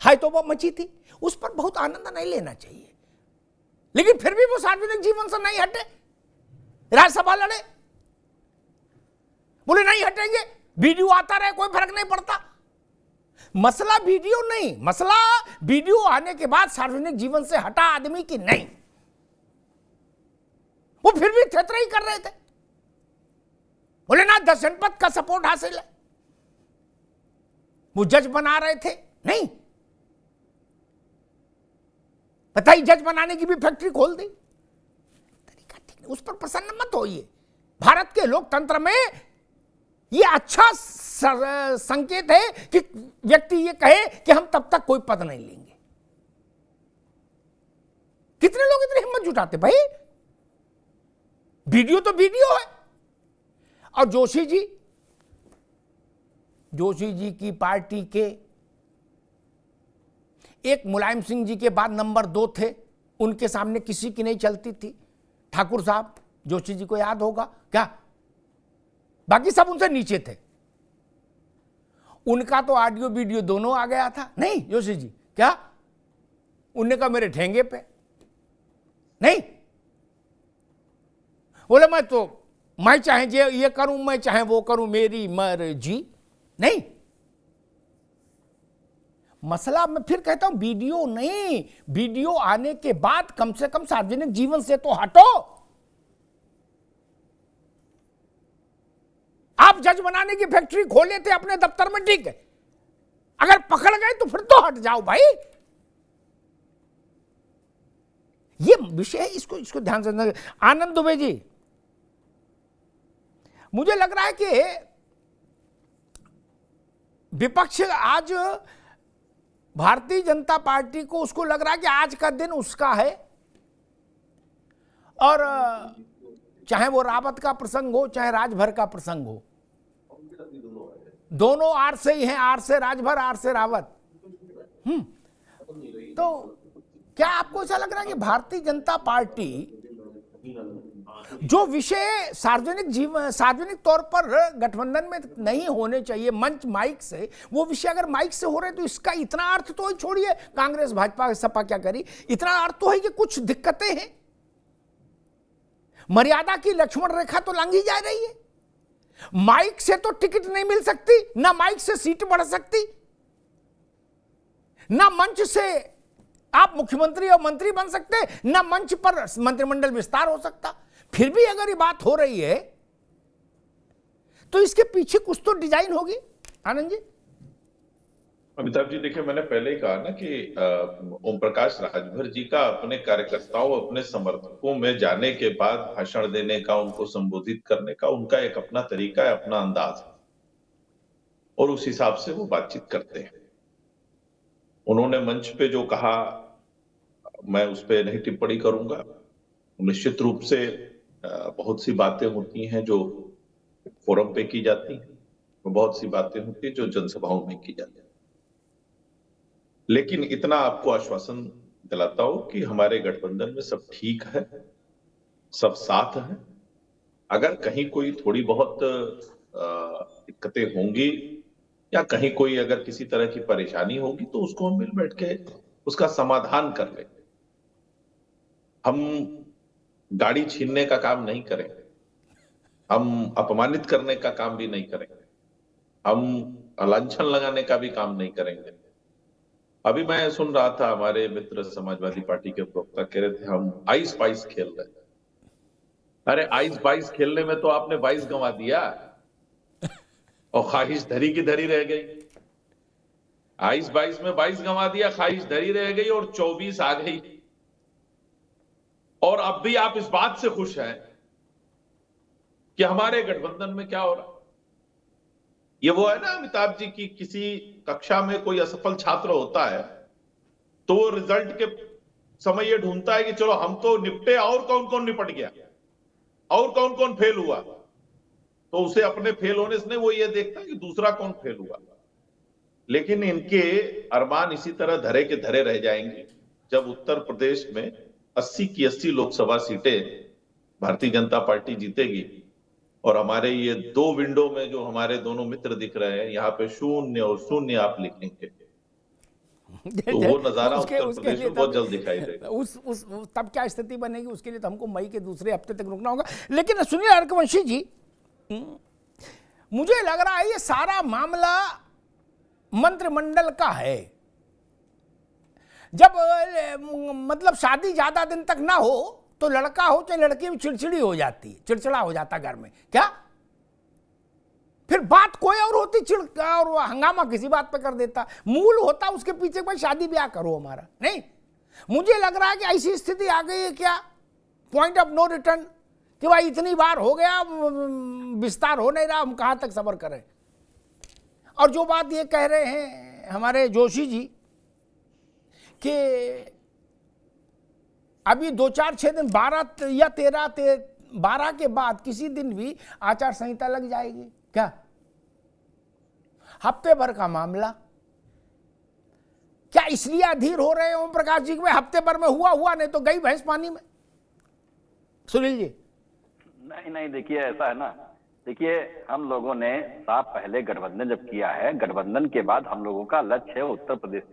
हाय तो वो मची थी, उस पर बहुत आनंद नहीं लेना चाहिए। लेकिन फिर भी वो सार्वजनिक जीवन से नहीं हटे, राज्यसभा लड़े, बोले नहीं हटेंगे, वीडियो आता रहे कोई फर्क नहीं पड़ता। मसला वीडियो नहीं, मसला वीडियो आने के बाद सार्वजनिक जीवन से हटा आदमी की नहीं। वो फिर भी थेतराई कर रहे थे, बोले ना 10 जनपद का सपोर्ट हासिल है। वो जज बना रहे थे, नहीं बताइए, जज बनाने की भी फैक्ट्री खोल दी। तरीका ठीक नहीं, उस पर प्रसन्न मत होइए। भारत के लोकतंत्र में ये अच्छा संकेत है कि व्यक्ति ये कहे कि हम तब तक कोई पद नहीं लेंगे। कितने लोग इतनी हिम्मत जुटाते भाई? वीडियो तो वीडियो है। और जोशी जी की पार्टी के एक मुलायम सिंह जी के बाद नंबर 2 थे, उनके सामने किसी की नहीं चलती थी। ठाकुर साहब, जोशी जी को याद होगा क्या? बाकी सब उनसे नीचे थे। उनका तो ऑडियो वीडियो दोनों आ गया था। नहीं जोशी जी, क्या उनने कहा मेरे ठेंगे पे नहीं, बोले मैं चाहे ये करूं, मैं चाहे वो करूं, मेरी मर्जी नहीं। मसला मैं फिर कहता हूं वीडियो नहीं, वीडियो आने के बाद कम से कम सार्वजनिक जीवन से तो हटो। आप जज बनाने की फैक्ट्री खोले थे अपने दफ्तर में, ठीक है, अगर पकड़ गए तो फिर तो हट जाओ भाई। ये विषय है, इसको ध्यान से। आनंद दुबे जी, मुझे लग रहा है कि विपक्ष आज भारतीय जनता पार्टी को, उसको लग रहा है कि आज का दिन उसका है, और चाहे वो रावत का प्रसंग हो चाहे राजभर का प्रसंग हो, दोनों आर से ही हैं, आर से राजभर, आर से रावत। तो क्या आपको ऐसा लग रहा है कि भारतीय जनता पार्टी जो विषय सार्वजनिक तौर पर गठबंधन में नहीं होने चाहिए, मंच माइक से, वो विषय अगर माइक से हो रहे तो इसका इतना अर्थ तो ही छोड़िए, कांग्रेस भाजपा सपा क्या करी, इतना अर्थ तो है कि कुछ दिक्कतें हैं। मर्यादा की लक्ष्मण रेखा तो लांघी जा रही है। माइक से तो टिकट नहीं मिल सकती, ना माइक से सीट बढ़ सकती, ना मंच से आप मुख्यमंत्री और मंत्री बन सकते, ना मंच पर मंत्रिमंडल विस्तार हो सकता। फिर भी अगर ये बात हो रही है तो इसके पीछे कुछ तो डिजाइन होगी। आनंद जी। अमिताभ जी, देखिए, मैंने पहले ही कहा ना कि ओम प्रकाश राजभर जी का अपने कार्यकर्ताओं, अपने समर्थकों में जाने के बाद भाषण देने का, उनको संबोधित करने का उनका एक अपना तरीका है, अपना अंदाज है, और उस हिसाब से वो बातचीत करते हैं। उन्होंने मंच पे जो कहा, मैं उस पर नहीं टिप्पणी करूंगा। निश्चित रूप से बहुत सी बातें होती हैं जो फोरम पे की जाती हैं, बहुत सी बातें होती हैं जो जनसभाओं में की जाती हैं। लेकिन इतना आपको आश्वासन दिलाता हूं कि हमारे गठबंधन में सब ठीक है, सब साथ है। अगर कहीं कोई थोड़ी बहुत दिक्कतें होंगी या कहीं कोई अगर किसी तरह की परेशानी होगी तो उसको हम मिल बैठ के उसका समाधान कर लेंगे। हम गाड़ी छीनने का काम नहीं करेंगे, हम अपमानित करने का काम भी नहीं करेंगे, हम लांछन लगाने का भी काम नहीं करेंगे। अभी मैं सुन रहा था, हमारे मित्र समाजवादी पार्टी के प्रवक्ता कह रहे थे हम आइस पाइस खेल रहे हैं। अरे आइस पाइस खेलने में तो आपने 22 गंवा दिया और ख्वाहिश धरी की धरी रह गई। आइस बाइस में 22 गंवा दिया, ख्वाहिश धरी रह गई और 24 आ गई। और अब भी आप इस बात से खुश हैं कि हमारे गठबंधन में क्या हो रहा है। ये वो है ना अमिताभ जी की किसी कक्षा में कोई असफल छात्र होता है तो वो रिजल्ट के समय ये ढूंढता है कि चलो हम तो निपटे, और कौन कौन निपट गया, और कौन कौन फेल हुआ। तो उसे अपने फेल होने से वो ये देखता है कि दूसरा कौन फेल हुआ। लेकिन इनके अरमान इसी तरह धरे के धरे रह जाएंगे जब उत्तर प्रदेश में 80 की 80 लोकसभा सीटें भारतीय जनता पार्टी जीतेगी और हमारे ये 2 विंडो में जो हमारे दोनों मित्र दिख रहे हैं, यहाँ पे 0 और 0 आप लिखेंगे तो वो नजारा उत्तर प्रदेश में बहुत जल्द दिखाई देगा। उस तब क्या स्थिति बनेगी, उसके लिए तो हमको मई के दूसरे हफ्ते तक रुकना होगा। लेकिन सुनिए अर्कवंशी जी, मुझे लग रहा है ये सारा मामला मंत्रिमंडल का है। जब मतलब शादी ज्यादा दिन तक ना हो तो लड़का हो चाहे लड़की भी चिड़चिड़ी हो जाती है, चिड़चिड़ा हो जाता घर में। क्या फिर बात कोई और होती, चिड़का और हंगामा किसी बात पे कर देता। मूल होता उसके पीछे भाई शादी ब्याह करो हमारा। नहीं, मुझे लग रहा है कि ऐसी स्थिति आ गई है क्या, पॉइंट ऑफ नो रिटर्न, कि भाई इतनी बार हो गया, विस्तार हो नहीं रहा, हम कहां तक सब्र करें। और जो बात ये कह रहे हैं हमारे जोशी जी कि अभी 2-4-6 दिन 12 या 13-12 के बाद किसी दिन भी आचार संहिता लग जाएगी क्या? हफ्ते भर का मामला, क्या इसलिए अधीर हो रहे हैं ओम प्रकाश जी के हफ्ते भर में हुआ नहीं तो गई भैंस पानी में? सुनील जी। नहीं, देखिए ऐसा है ना, देखिए हम लोगों ने साफ पहले गठबंधन जब किया है, गठबंधन के बाद हम लोगों का लक्ष्य है उत्तर प्रदेश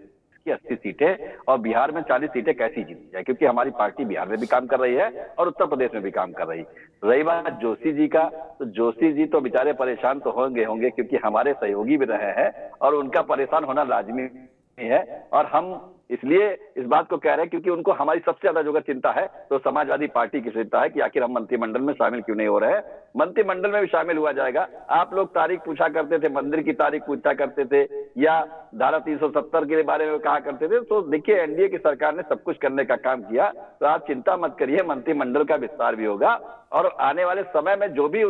की 80 सीटें और बिहार में 40 सीटें कैसी जीती जाए, क्योंकि हमारी पार्टी बिहार में भी काम कर रही है और उत्तर प्रदेश में भी काम कर रही है। रही बात जोशी जी का, तो जोशी जी तो बेचारे परेशान तो होंगे क्योंकि हमारे सहयोगी भी रहे हैं और उनका परेशान होना लाजमी है। और हम इसलिए इस बात को कह रहे हैं क्योंकि उनको हमारी सबसे ज्यादा जो चिंता है तो समाजवादी पार्टी की चिंता है कि आखिर हम मंत्रिमंडल में शामिल क्यों नहीं हो रहे हैं। मंत्रिमंडल में भी शामिल हुआ जाएगा। आप लोग तारीख पूछा करते थे, मंदिर की तारीख पूछा करते थे या धारा 370 के बारे में कहा करते थे। तो देखिए एनडीए की सरकार ने सब कुछ करने का काम किया, तो आप चिंता मत करिए, मंत्रिमंडल का विस्तार भी होगा। और आने वाले समय में जो भी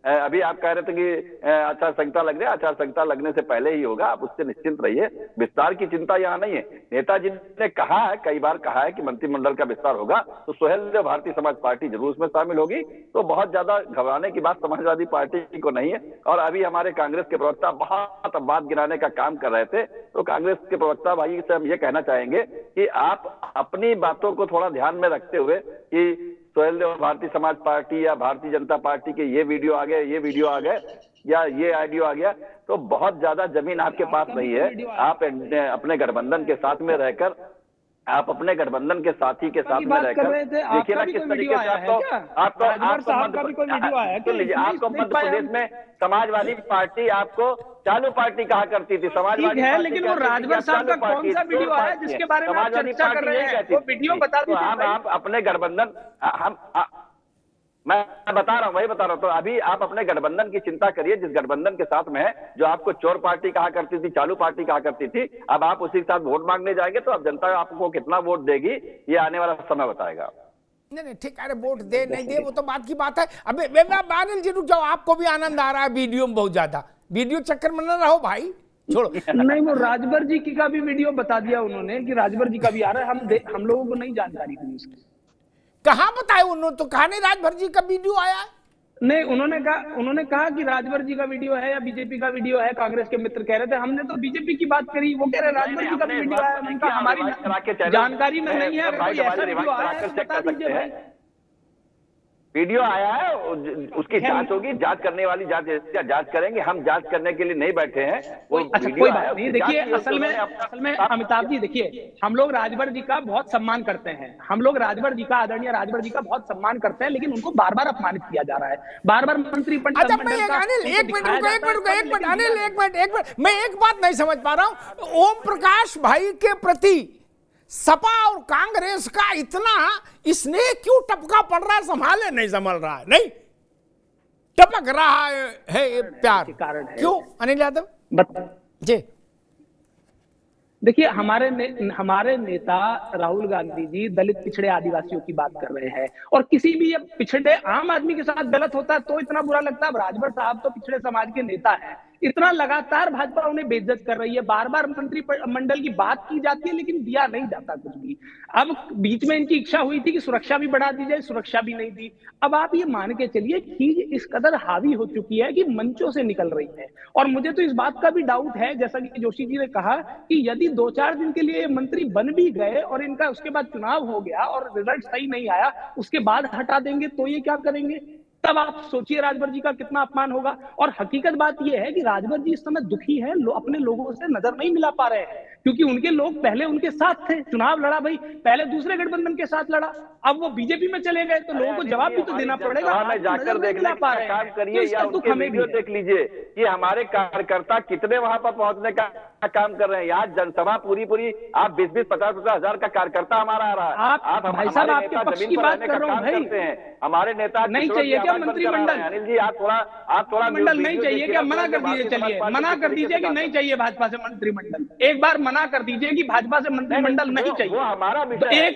अभी आप कह रहे थे कि आचार संहिता लग रही है, आचार संहिता लगने से पहले ही होगा, आप उससे निश्चिंत रहिए। विस्तार की चिंता यहाँ नहीं है। नेताजी ने कहा है, कई बार कहा है कि मंत्रिमंडल का विस्तार होगा, तो सुहेलदेव भारतीय समाज पार्टी जरूर उसमें शामिल होगी। तो बहुत ज्यादा घबराने की बात समाजवादी पार्टी को नहीं है। और अभी हमारे कांग्रेस के प्रवक्ता बहुत बात गिराने का काम कर रहे थे, तो कांग्रेस के प्रवक्ता भाई से हम ये कहना चाहेंगे कि आप अपनी बातों को थोड़ा ध्यान में रखते हुए कि सुहेलदेव भारतीय समाज पार्टी या भारतीय जनता पार्टी के ये वीडियो आ गए, ये वीडियो आ गए या ये ऑडियो आ गया, तो बहुत ज्यादा जमीन आपके पास नहीं है। आप अपने गठबंधन के साथ में रहकर आप अपने गठबंधन के साथी के साथ में रहकर देखिए ना किस तरीके से आपको मध्य प्रदेश में समाजवादी पार्टी आपको चालू पार्टी कहा करती थी। समाजवादी है, लेकिन वो राजभर साहब का कौन सा वीडियो आया जिसके बारे में आप चर्चा कर रहे हैं? वो वीडियो बता दीजिए। आप अपने गठबंधन मैं बता रहा हूँ, वही बता रहा हूँ। तो अभी आप अपने गठबंधन की चिंता करिए, जिस गठबंधन के साथ में है, जो आपको चोर पार्टी कहा करती थी, चालू पार्टी कहा करती थी, अब आप उसी के साथ वोट मांगने जाएंगे तो अब जनता आपको कितना वोट देगी ये आने वाला समय बताएगा। नहीं ठीक, अरे वोट दे नहीं दे वो तो बात की बात है। अबे बादल जी रुक जाओ, आपको भी आनंद आ रहा है वीडियो में बहुत ज्यादा, वीडियो चक्कर में न रहो भाई, छोड़ो। नहीं, वो राजभर जी की का भी वीडियो बता दिया उन्होंने कि राजभर जी का भी आ रहा है, हम लोगों को नहीं जानकारी थी उसकी। कहाँ बताए उन्होंने? तो कहा नहीं राजभर जी का वीडियो आया है? नहीं, उन्होंने कहा कि राजभर जी का वीडियो है या बीजेपी का वीडियो है, कांग्रेस के मित्र कह रहे थे। हमने तो बीजेपी की बात करी, वो कह रहे राजभर जी का वीडियो है। उनका हमारी जानकारी में नहीं है, कोई ऐसा वीडियो आया है बता दीजिए भाई। वीडियो आया है, उसकी जांच होगी, जांच करने वाली जांच करेंगे, हम जांच करने के लिए नहीं बैठे हैं। अच्छा कोई बात नहीं। देखिए असल में अमिताभ जी देखिए, हम लोग राजभर जी का बहुत सम्मान करते हैं, हम लोग राजभर जी का, आदरणीय राजभर जी का बहुत सम्मान करते हैं, लेकिन उनको बार बार अपमानित किया जा रहा है, बार बार मंत्री एक मिनट, मैं एक बात नहीं समझ पा रहा हूं, ओम प्रकाश भाई के प्रति सपा और कांग्रेस का इतना स्नेह क्यों टपका पड़ रहा है? संभाले नहीं संभल रहा है, नहीं टपक रहा है ये प्यार, क्यों अनिल यादव जी? देखिए हमारे नेता राहुल गांधी जी दलित पिछड़े आदिवासियों की बात कर रहे हैं, और किसी भी पिछड़े आम आदमी के साथ गलत होता है तो इतना बुरा लगता है। राजभर साहब तो पिछड़े समाज के नेता हैं, इतना लगातार भाजपा उन्हें बेइज्जत कर रही है, बार बार मंत्रिमंडल की बात की जाती है लेकिन दिया नहीं जाता कुछ भी। अब बीच में इनकी इच्छा हुई थी कि सुरक्षा भी बढ़ा दी जाए, सुरक्षा भी नहीं दी। अब आप ये मान के चलिए चीज इस कदर हावी हो चुकी है कि मंचों से निकल रही है। और मुझे तो इस बात का भी डाउट है, जैसा कि जोशी जी ने कहा, कि यदि 2-4 दिन के लिए मंत्री बन भी गए और इनका उसके बाद चुनाव हो गया और रिजल्ट सही नहीं आया, उसके बाद हटा देंगे तो ये क्या करेंगे? तब आप सोचिए राजभर जी का कितना अपमान होगा। और हकीकत बात यह है कि राजभर जी इस समय दुखी हैं, अपने लोगों से नजर नहीं मिला पा रहे हैं, क्योंकि उनके लोग पहले उनके साथ थे, चुनाव लड़ा भाई, पहले दूसरे गठबंधन के साथ लड़ा, अब वो बीजेपी में चले गए, तो लोगों को जवाब भी तो देना पड़ेगा। जाकर देखने का काम करिए या उनके वीडियो देख लीजिए कि हमारे कार्यकर्ता कितने वहां पर पहुंचने का काम कर रहे हैं। यहाँ जनसभा पूरी आप 20-20, 50-50 हजार का कार्यकर्ता हमारा आ रहा है। आप भाई साहब आपके पक्ष की बात कर रहा हूँ भाई, हमारे नेता नहीं चाहिए क्या मंत्रिमंडल? अनिल जी आप थोड़ा मंडल नहीं चाहिए क्या? मना कर दीजिए, चलिए मना कर दीजिए कि नहीं चाहिए भाजपा से मंत्रिमंडल, एक बार मना कर दीजिए कि भाजपा से मंत्रिमंडल नहीं चाहिए। वो हमारा विषय है,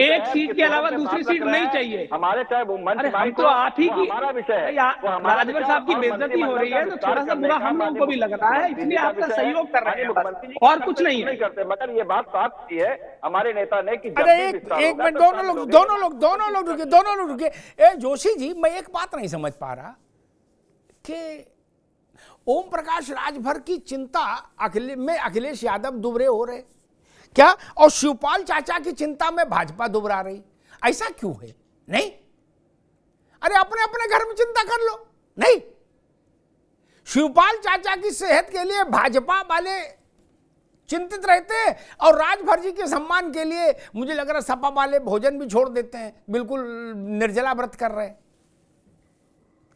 एक सीट के अलावा दूसरी सीट नहीं चाहिए हमारे, चाहे वो मंच हम तो आप ही की हमारा विषय है। राजभर साहब की बेइज्जती हो रही है तो थोड़ा सा बुरा हम लोगों को भी लग रहा है, इसलिए आपका सहयोग कर रहे हैं, और कुछ नहीं करते। मगर ये बात साफ की है हमारे नेता ने कि एक मिनट, दोनों लोग रुके। जोशी जी, मैं एक बात नहीं समझ पा रहा कि ओम प्रकाश राजभर की चिंता में अखिलेश यादव दुबरे हो रहे क्या, और शिवपाल चाचा की चिंता में भाजपा दुबरा रही, ऐसा क्यों है? नहीं, अरे अपने अपने घर में चिंता कर लो। नहीं, शिवपाल चाचा की सेहत के लिए भाजपा वाले चिंतित रहते हैं, और राजभर जी के सम्मान के लिए मुझे लग रहा है सपा वाले भोजन भी छोड़ देते हैं, बिल्कुल निर्जला व्रत कर रहे हैं।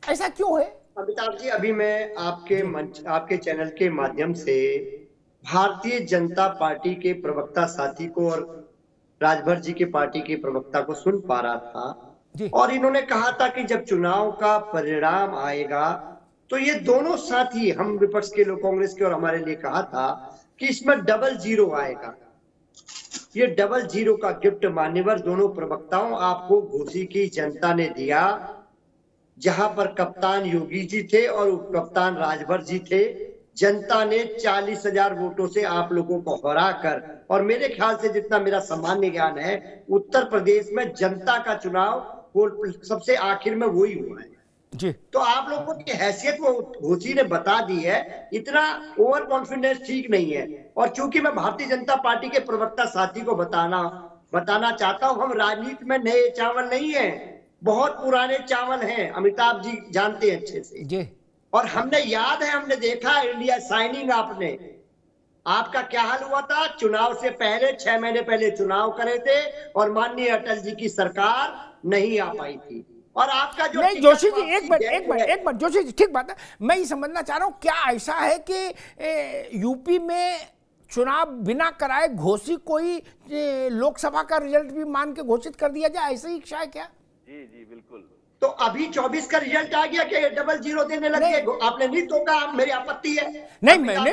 ऐसा क्यों है? अमिताभ जी, अभी मैं आपके चैनल के माध्यम से भारतीय जनता पार्टी के प्रवक्ता साथी को और राजभर जी के पार्टी के प्रवक्ता को सुन पा रहा था, और इन्होंने कहा था कि जब चुनाव का परिणाम आएगा तो ये दोनों साथी, हम विपक्ष के लोग, कांग्रेस के और हमारे लिए कहा था कि इसमें 00 आएगा। ये 00 का गिफ्ट मान्यवर दोनों प्रवक्ताओं आपको घोसी की जनता ने दिया, जहां पर कप्तान योगी जी थे और उप कप्तान राजभर जी थे। जनता ने 40,000 वोटों से आप लोगों को हरा कर, और मेरे ख्याल से जितना मेरा सामान्य ज्ञान है, उत्तर प्रदेश में जनता का चुनाव सबसे आखिर में वही हुआ है जी। तो आप लोगों की हैसियत वो घोसी ने बता दी है, इतना ओवर कॉन्फिडेंस ठीक नहीं है। और चूंकि मैं भारतीय जनता पार्टी के प्रवक्ता साथी को बताना चाहता हूं, हम राजनीति में नए चावल नहीं है, बहुत पुराने चावल हैं, अमिताभ जी जानते हैं अच्छे से जी। और हमने देखा इंडिया साइनिंग, आपका क्या हाल हुआ था? चुनाव से पहले 6 महीने पहले चुनाव करे थे और माननीय अटल जी की सरकार नहीं आ पाई थी। और आपका जो नहीं जोशी जी, एक मिनट जोशी जी, ठीक बात है। मैं ये समझना चाह रहा हूं, क्या ऐसा है कि यूपी में चुनाव बिना कराए घोषित कोई लोकसभा का रिजल्ट भी मान के घोषित कर दिया जाए, ऐसा ही इच्छा है क्या? जी जी बिल्कुल। तो अभी 24 का रिजल्ट आ गया कि डबल जीरो देने लग गए? आपने नहीं टोका, मेरी आपत्ति है। नहीं मैंने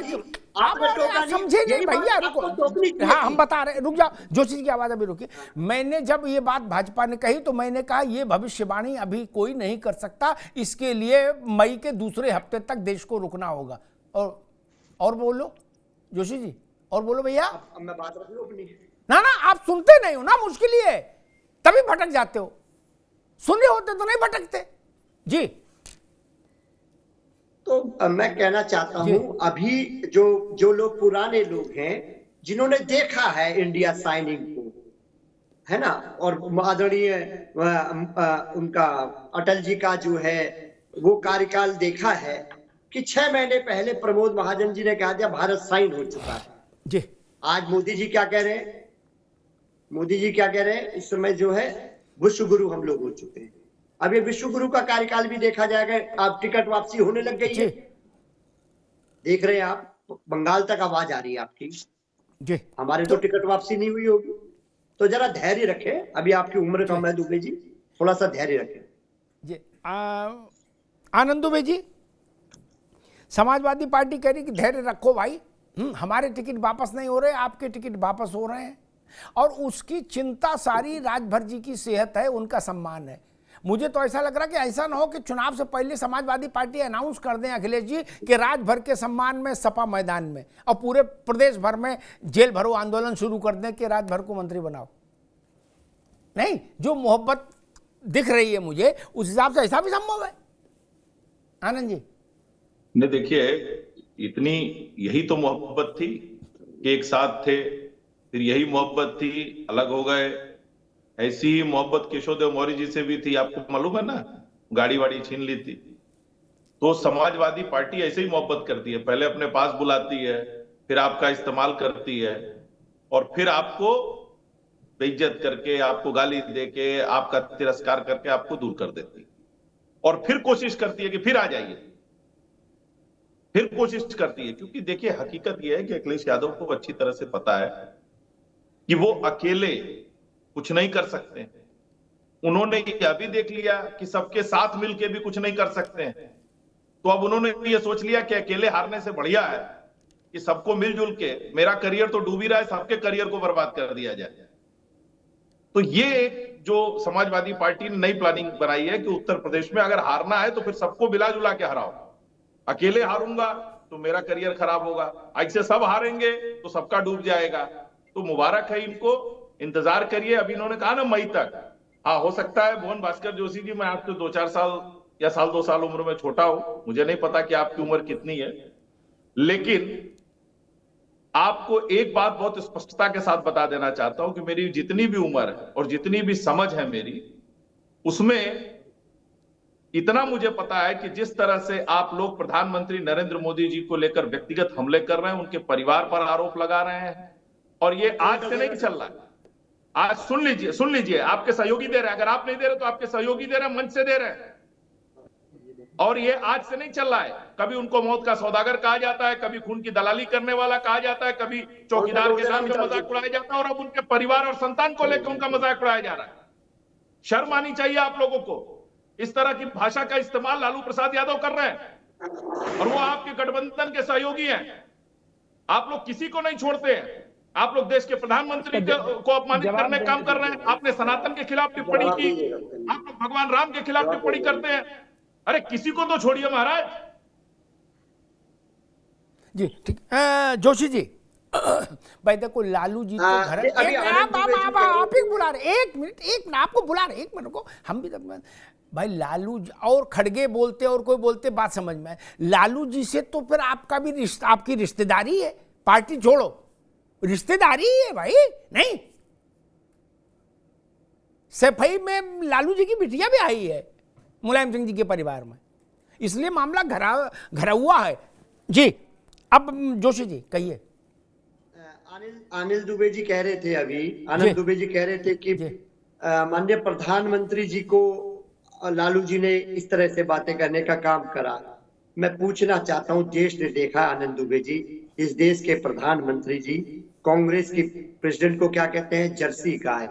आपने टोका समझे नहीं भैया, रुको। हाँ हम बता रहे, रुक जाओ जोशी जी की आवाज अभी रुकी। मैंने जब ये बात भाजपा ने कही तो मैंने कहा ये भविष्यवाणी अभी कोई नहीं कर सकता, इसके लिए मई के दूसरे हफ्ते तक देश को रुकना होगा। और बोलो जोशी जी, और बोलो भैया। मैं बात रख लूं अपनी? ना आप सुनते नहीं हो ना, मुश्किल ही है, तभी भटक जाते हो। सुन रहे होते तो नहीं भटकते जी। तो मैं कहना चाहता हूं, अभी जो लोग पुराने लोग हैं जिन्होंने देखा है इंडिया साइनिंग को, है ना, और आदरणीय उनका अटल जी का जो है वो कार्यकाल देखा है कि 6 महीने पहले प्रमोद महाजन जी ने कहा था भारत साइन हो चुका है जी। आज मोदी जी क्या कह रहे हैं? मोदी जी क्या कह रहे हैं? इस समय जो है विश्व गुरु हम लोग हो चुके हैं। अब ये विश्व गुरु का कार्यकाल भी देखा जाएगा। आप टिकट वापसी होने लग गई है, देख रहे हैं आप, बंगाल तक आवाज आ रही है आपकी जी। हमारे तो टिकट वापसी नहीं हुई होगी। तो जरा धैर्य रखें, अभी आपकी उम्र कम है दुबे जी, थोड़ा सा धैर्य रखें जी। आनंद दुबे जी, समाजवादी पार्टी कह रही कि धैर्य रखो भाई, हमारे टिकट वापस नहीं हो रहे, आपके टिकट वापस हो रहे हैं, और उसकी चिंता सारी राजभर जी की सेहत है, उनका सम्मान है। मुझे तो ऐसा लग रहा कि ऐसा ना हो कि चुनाव से पहले समाजवादी पार्टी अनाउंस कर दें अखिलेश जी कि राजभर के सम्मान में सपा मैदान में, और पूरे प्रदेश भर में जेल भरो आंदोलन शुरू कर दें कि राजभर को मंत्री बनाओ। नहीं, जो मोहब्बत दिख रही है मुझे उस हिसाब से ऐसा भी संभव है। आनंद जी नहीं, देखिए इतनी यही तो मोहब्बत थी कि एक साथ थे, फिर यही मोहब्बत थी अलग हो गए। ऐसी ही मोहब्बत केशवदेव मौर्य जी से भी थी, आपको मालूम है ना, गाड़ी वाड़ी छीन ली थी। तो समाजवादी पार्टी ऐसे ही मोहब्बत करती है, पहले अपने पास बुलाती है, फिर आपका इस्तेमाल करती है, और फिर आपको बेइज्जत करके, आपको गाली देके, आपका तिरस्कार करके आपको दूर कर देती है, और फिर कोशिश करती है कि फिर आ जाइए, फिर कोशिश करती है। क्योंकि देखिए हकीकत यह है कि अखिलेश यादव को अच्छी तरह से पता है कि वो अकेले कुछ नहीं कर सकते। उन्होंने यह भी देख लिया कि सबके साथ मिलके भी कुछ नहीं कर सकते हैं, तो अब उन्होंने ये सोच लिया कि अकेले हारने से बढ़िया है कि सबको मिलजुल के, मेरा करियर तो डूब ही रहा है, सबके करियर को बर्बाद कर दिया जाए। तो ये एक जो समाजवादी पार्टी ने नई प्लानिंग बनाई है कि उत्तर प्रदेश में अगर हारना है तो फिर सबको मिला जुला के हराओ। अकेले हारूंगा तो मेरा करियर खराब होगा, ऐसे सब हारेंगे तो सबका डूब जाएगा। तो मुबारक है इनको, इंतजार करिए। अभी इन्होंने कहा ना मई तक, हाँ हो सकता है भुवन भास्कर जोशी जी, मैं आपसे 2-4 साल या 1-2 साल उम्र में छोटा हूं, मुझे नहीं पता कि आपकी उम्र कितनी है, लेकिन आपको एक बात बहुत स्पष्टता के साथ बता देना चाहता हूं कि मेरी जितनी भी उम्र है और जितनी भी समझ है मेरी, उसमें इतना मुझे पता है कि जिस तरह से आप लोग प्रधानमंत्री नरेंद्र मोदी जी को लेकर व्यक्तिगत हमले कर रहे हैं, उनके परिवार पर आरोप लगा रहे हैं, और ये आज से नहीं चल रहा है। आज सुन लीजिए, आपके सहयोगी दे रहे हैं, अगर आप नहीं दे रहे तो आपके सहयोगी दे रहे हैं, मंच से दे रहे हैं, और ये आज से नहीं चल रहा है। कभी उनको मौत का सौदागर कहा जाता है, कभी खून की दलाली करने वाला कहा जाता है, कभी चौकीदार के नाम से मजाक उड़ाया जाता है, और अब उनके परिवार और संतान को लेकर उनका मजाक उड़ाया जा रहा है। शर्म आनी चाहिए आप लोगों को। इस तरह की भाषा का इस्तेमाल लालू प्रसाद यादव कर रहे हैं, और वो आपके गठबंधन के सहयोगी हैं। आप लोग किसी को नहीं छोड़ते हैं। आप लोग देश के प्रधानमंत्री को अपमानित करने का काम कर रहे हैं। आपने सनातन के खिलाफ टिप्पणी की, आप लोग भगवान राम के खिलाफ टिप्पणी करते हैं। अरे किसी को तो छोड़िए महाराज जी। ठीक, जोशी जी भाई देखो, लालू जी तो घर, आप ही बुला रहे, एक मिनट आपको बुला रहे, 1 मिनट को हम भी भाई। लालू और खड़गे बोलते और कोई बोलते, बात समझ में। लालू जी से तो फिर आपका भी रिश्ता, आपकी रिश्तेदारी है, पार्टी छोड़ो, रिश्तेदारी है भाई। नहीं, सफाई में लालू जी की बिटिया भी आई है मुलायम सिंह जी के परिवार में, इसलिए मामला घरा हुआ है जी। अब जोशी जी कहिए। अनिल दुबे जी कह रहे थे अभी, आनंद दुबे जी कह रहे थे कि माननीय प्रधानमंत्री जी को लालू जी ने इस तरह से बातें करने का काम करा। मैं पूछना चाहता हूं, देश ने देखा आनंद दुबे जी, इस देश के प्रधानमंत्री जी कांग्रेस के प्रेसिडेंट को क्या कहते हैं? जर्सी गाय।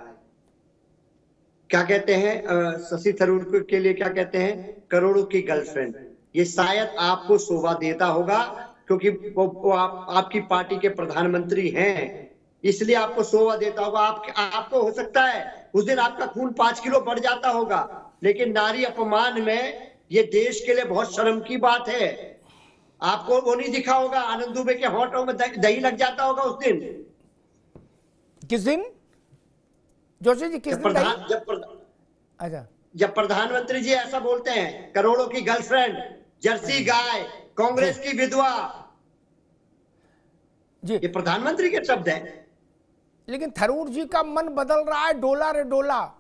क्या कहते हैं शशि थरूर के लिए? क्या कहते हैं? करोड़ों की गर्लफ्रेंड। ये शायद आपको शोभा देता होगा क्योंकि वो आपकी पार्टी के प्रधानमंत्री हैं, इसलिए आपको शोभा देता होगा। आपको हो सकता है उस दिन आपका खून 5 किलो बढ़ जाता होगा, लेकिन नारी अपमान में ये देश के लिए बहुत शर्म की बात है। आपको वो नहीं दिखा होगा, आनंद दुबे के होठों में दही लग जाता होगा उस दिन। किस दिन जोशी जी? किस दिन? अच्छा, जब प्रधानमंत्री जी ऐसा बोलते हैं, करोड़ों की गर्लफ्रेंड, जर्सी गाय, कांग्रेस की विधवा जी, ये प्रधानमंत्री के शब्द हैं। लेकिन थरूर जी का मन बदल रहा है, डोला रे डोला।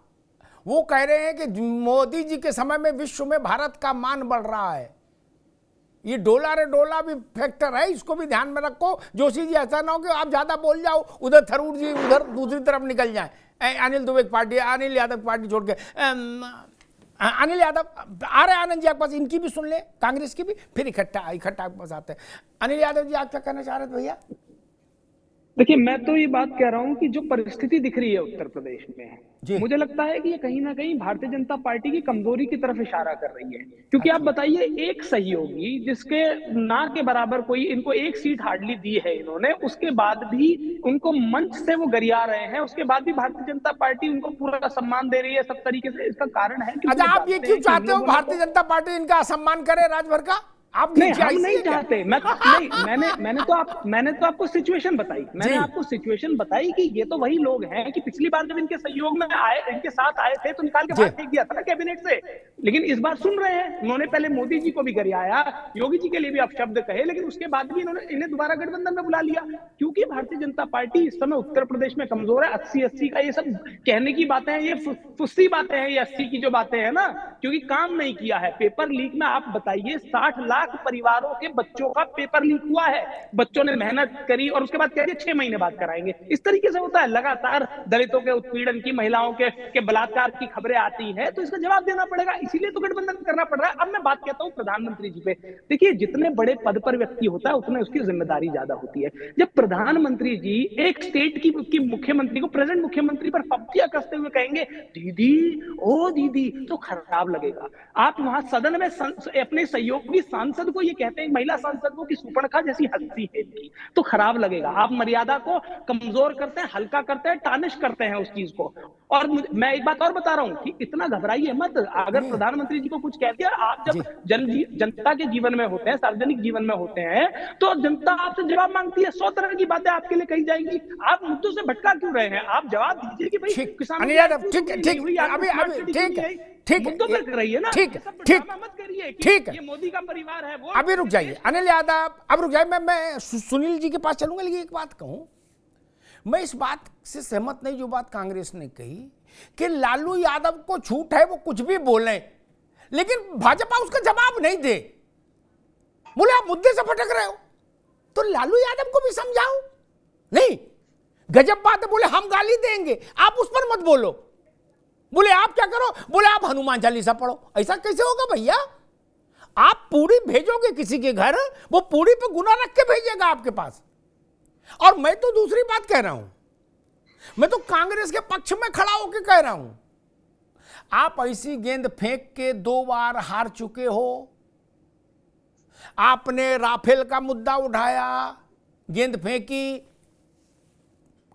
वो कह रहे हैं कि मोदी जी के समय में विश्व में भारत का मान बढ़ रहा है। ये डोला रे डोला भी फैक्टर है, इसको भी ध्यान में रखो जोशी जी। ऐसा ना हो कि आप ज्यादा बोल जाओ, उधर थरूर जी उधर दूसरी तरफ निकल जाए। अनिल दुबे की पार्टी, अनिल यादव की पार्टी छोड़ के अनिल यादव आ रहे हैं आनंद जी आपके पास, इनकी भी सुन ले, कांग्रेस की भी, फिर इकट्ठा आपके पास आते हैं। अनिल यादव जी, आप क्या कहना चाह रहे थे भैया? देखिए, मैं तो ये बात कह रहा हूं कि जो परिस्थिति दिख रही है उत्तर प्रदेश में, मुझे लगता है कि ये कहीं ना कहीं भारतीय जनता पार्टी की कमजोरी की तरफ इशारा कर रही है। क्योंकि आप बताइए, एक सहयोगी जिसके ना के बराबर कोई, इनको एक सीट हार्डली दी है इन्होंने, उसके बाद भी उनको मंच से वो गरिया रहे हैं, उसके बाद भी भारतीय जनता पार्टी उनको पूरा सम्मान दे रही है सब तरीके से। इसका कारण है कि अच्छा, आप ये क्यों चाहते हो भारतीय जनता पार्टी इनका असम्मान करे राजभर का? आप नहीं, हम नहीं चाहते। मैंने तो आपको सिचुएशन बताई। मैंने आपको सिचुएशन बताई कि ये तो वही लोग हैं कि पिछली बार जब इनके सहयोग में आए, इनके साथ आए थे, तो निकाल के बाहर फेंक दिया था ना कैबिनेट से। लेकिन इस बार सुन रहे हैं, उन्होंने पहले मोदी जी को भी गरियाया, योगी जी के लिए भी अपशब्द कहे, लेकिन उसके बाद भी इन्हें दोबारा गठबंधन में बुला लिया। क्योंकि भारतीय जनता पार्टी इस समय उत्तर प्रदेश में कमजोर है। 80-80 का ये सब कहने की बातें हैं, ये फुस्सी बातें हैं, ये 80 की जो बातें हैं ना, क्योंकि काम नहीं किया है। पेपर लीक में आप बताइए, 60 लाख परिवारों के बच्चों का पेपर लीक हुआ है। बच्चों ने मेहनत करी और उसके बाद कह दिया 6 महीने बाद कराएंगे। इस तरीके से होता है। लगातार दलितों के उत्पीड़न की, महिलाओं के बलात्कार की खबरें आती है, तो इसका जवाब देना पड़ेगा। इसीलिए तो गठबंधन करना पड़ रहा है। अब मैं बात कहता हूं प्रधानमंत्री जी पे। देखिए, जितने बड़े पद पर व्यक्ति होता है उतने उसकी जिम्मेदारी ज्यादा होती है। जब प्रधानमंत्री जी एक स्टेट की मुख्यमंत्री को, प्रेजेंट मुख्यमंत्री पर पप्पियां कसते हुए कहेंगे दीदी, ओ दीदी, तो खराब लगेगा। आप वहां सदन में अपने सहयोगी सांसद को ये कहते हैं, महिला सांसद को, कि सुपर्णखा जैसी हंसी है इनकी, तो खराब लगेगा। आप मर्यादा को कमजोर करते हैं, हल्का करते हैं, टानिश करते हैं उस चीज को। और मैं एक बात और बता रहा हूं कि इतना घबराइए मत। अगर प्रधानमंत्री जी को कुछ कह दिया, आप जब जनता के जीवन में होते हैं, सार्वजनिक जीवन में होते हैं, तो जनता आपसे जवाब मांगती है। 100 तरह की बातें आपके लिए कही जाएंगी। आप मुद्दों से भटका क्यों रहे हैं? आप जवाब दीजिए कि भाई किसानों ठीक है, ये मोदी का परिवार है। वो अभी रुक जाइए अनिल यादव, अब रुक जाइए। मैं सुनील जी के पास चलूंगा, लेकिन एक बात कहूं, मैं इस बात से सहमत नहीं जो बात कांग्रेस ने कही कि लालू यादव को छूट है, वो कुछ भी बोले, लेकिन भाजपा उसका जवाब नहीं दे। बोले आप मुद्दे से भटक रहे हो, तो लालू यादव को भी समझाओ। नहीं, गजब बात है। बोले हम गाली देंगे, आप उस पर मत बोलो। बोले आप क्या करो? बोले आप हनुमान चालीसा पढ़ो। ऐसा कैसे होगा भैया? आप पूरी भेजोगे किसी के घर, वो पूरी पे गुना रख के भेजेगा आपके पास। और मैं तो दूसरी बात कह रहा हूं, मैं तो कांग्रेस के पक्ष में खड़ा होकर कह रहा हूं, आप ऐसी गेंद फेंक के 2 बार हार चुके हो। आपने राफेल का मुद्दा उठाया, गेंद फेंकी,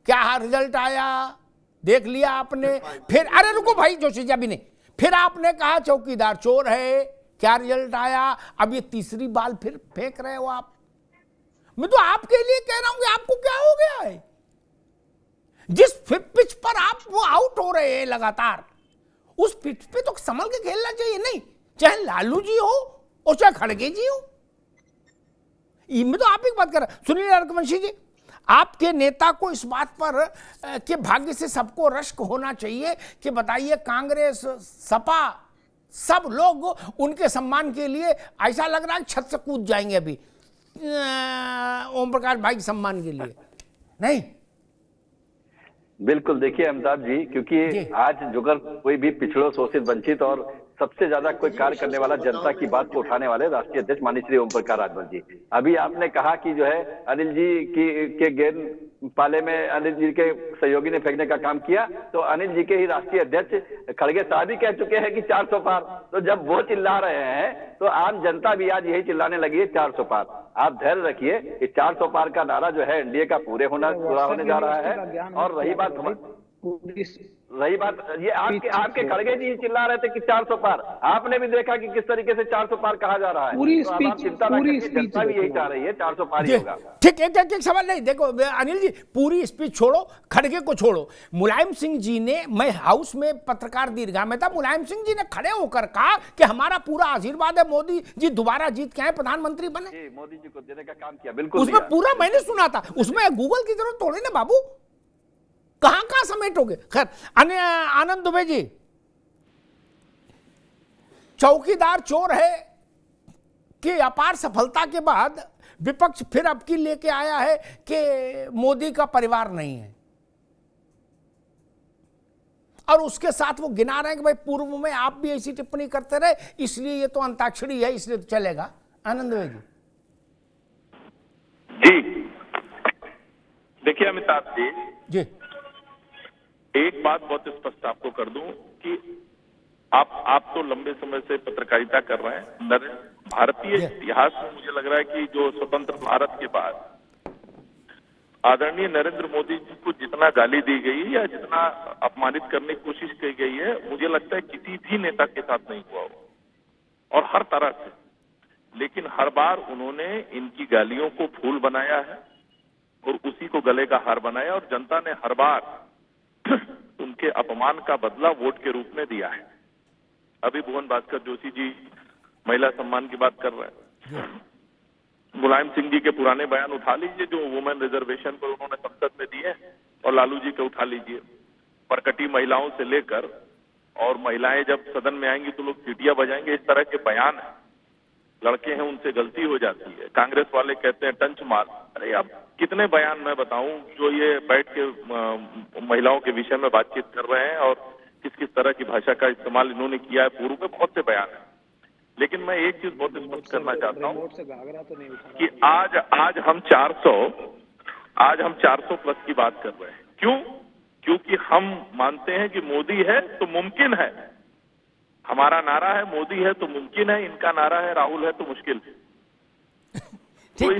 क्या रिजल्ट आया देख लिया आपने। फिर अरे रुको भाई जोशी जी, अभी नहीं, फिर आपने कहा चौकीदार चोर है, क्या रिजल्ट आया? अब ये तीसरी बाल फिर फेंक रहे हो आप। मैं तो आपके लिए कह रहा हूं कि आपको क्या हो गया है? जिस पिच पर आप वो आउट हो रहे हैं लगातार, उस पिच पे तो संभल के खेलना चाहिए। नहीं, चाहे लालू जी हो और चाहे खड़गे जी हो। मैं तो आप ही बात कर रहा हूं। सुनील रघुवंशी जी, आपके नेता को इस बात पर के भाग्य से सबको रश्क होना चाहिए कि बताइए, कांग्रेस, सपा, सब लोग उनके सम्मान के लिए ऐसा लग रहा है छत से कूद जाएंगे अभी ओम प्रकाश भाई के सम्मान के लिए। नहीं, बिल्कुल, देखिए अमिताभ जी, क्योंकि आज अगर कोई भी पिछड़ों, शोषित, वंचित और सबसे ज्यादा कोई कार्य करने वाला, जनता की बात को उठाने वाले राष्ट्रीय अध्यक्ष माननीय श्री ओम प्रकाश राजभर जी, अभी आपने कहा कि जो है अनिल जी के गेंद पाले में अनिल जी के सहयोगी ने फेंकने का काम किया, तो अनिल जी के ही राष्ट्रीय अध्यक्ष खड़गे साहब भी कह चुके हैं कि 400 पार। तो जब वो चिल्ला रहे हैं तो आम जनता भी आज यही चिल्लाने लगी है 400 पार। आप धैर्य रखिए कि 400 पार का नारा जो है एनडीए का पूरा होने जा रहा है। और रही बात ये आपके खड़गे जी चिल्ला रहे थे कि 400 पार, आपने भी देखा कि किस तरीके से 400 पार कहा जा रहा है। पूरी तो आप चिंता ना करिए, जनता भी यही चाह रही है 400 पार ही होगा। ठीक, एक सवाल नहीं, देखो अनिल जी, पूरी स्पीच छोड़ो, खड़गे को छोड़ो। मुलायम सिंह जी ने, मैं हाउस में पत्रकार दीर्घा में था, मुलायम सिंह जी ने खड़े होकर कहा कि हमारा पूरा आशीर्वाद है, मोदी जी दोबारा जीत के आए, प्रधानमंत्री बने। मोदी जी को देने का काम किया, बिल्कुल उसमें पूरा मैंने सुना था, उसमें गूगल की जरूरत थोड़ी ना बाबू, कहां समेटोगे। खैर, आनंद दुबे जी, चौकीदार चोर है कि अपार सफलता के बाद विपक्ष फिर अब की लेके आया है कि मोदी का परिवार नहीं है, और उसके साथ वो गिना रहे हैं कि भाई पूर्व में आप भी ऐसी टिप्पणी करते रहे, इसलिए ये तो अंताक्षरी है, इसलिए तो चलेगा। आनंद दुबे जी, देखिए अमिताभ जी, एक बात बहुत स्पष्ट आपको कर दूं कि आप तो लंबे समय से पत्रकारिता कर रहे हैं। भारतीय इतिहास में मुझे लग रहा है कि जो स्वतंत्र भारत के बाद आदरणीय नरेंद्र मोदी जी को जितना गाली दी गई या जितना अपमानित करने की कोशिश की गई है, मुझे लगता है किसी भी नेता के साथ नहीं हुआ हो, और हर तरह से। लेकिन हर बार उन्होंने इनकी गालियों को फूल बनाया है और उसी को गले का हार बनाया, और जनता ने हर बार उनके अपमान का बदला वोट के रूप में दिया है। अभी भुवन भास्कर जोशी जी महिला सम्मान की बात कर रहे हैं, मुलायम सिंह जी के पुराने बयान उठा लीजिए जो वुमेन रिजर्वेशन पर उन्होंने संसद में दिए, और लालू जी के उठा लीजिए, प्रकटी महिलाओं से लेकर, और महिलाएं जब सदन में आएंगी तो लोग सीटियां बजाएंगे, इस तरह के बयान है। लड़के हैं, उनसे गलती हो जाती है, कांग्रेस वाले कहते हैं टंच मार। अरे अब कितने बयान मैं बताऊं जो ये बैठ के महिलाओं के विषय में बातचीत कर रहे हैं, और किस किस तरह की भाषा का इस्तेमाल इन्होंने किया है, पूर्व में बहुत से बयान है। लेकिन मैं एक चीज बहुत स्पष्ट करना चाहता हूं कि आज हम 400 प्लस की बात कर रहे हैं। क्यों? क्योंकि हम मानते हैं कि मोदी है तो मुमकिन है। हमारा नारा है मोदी है तो मुमकिन है, इनका नारा है राहुल है तो मुश्किल है। तो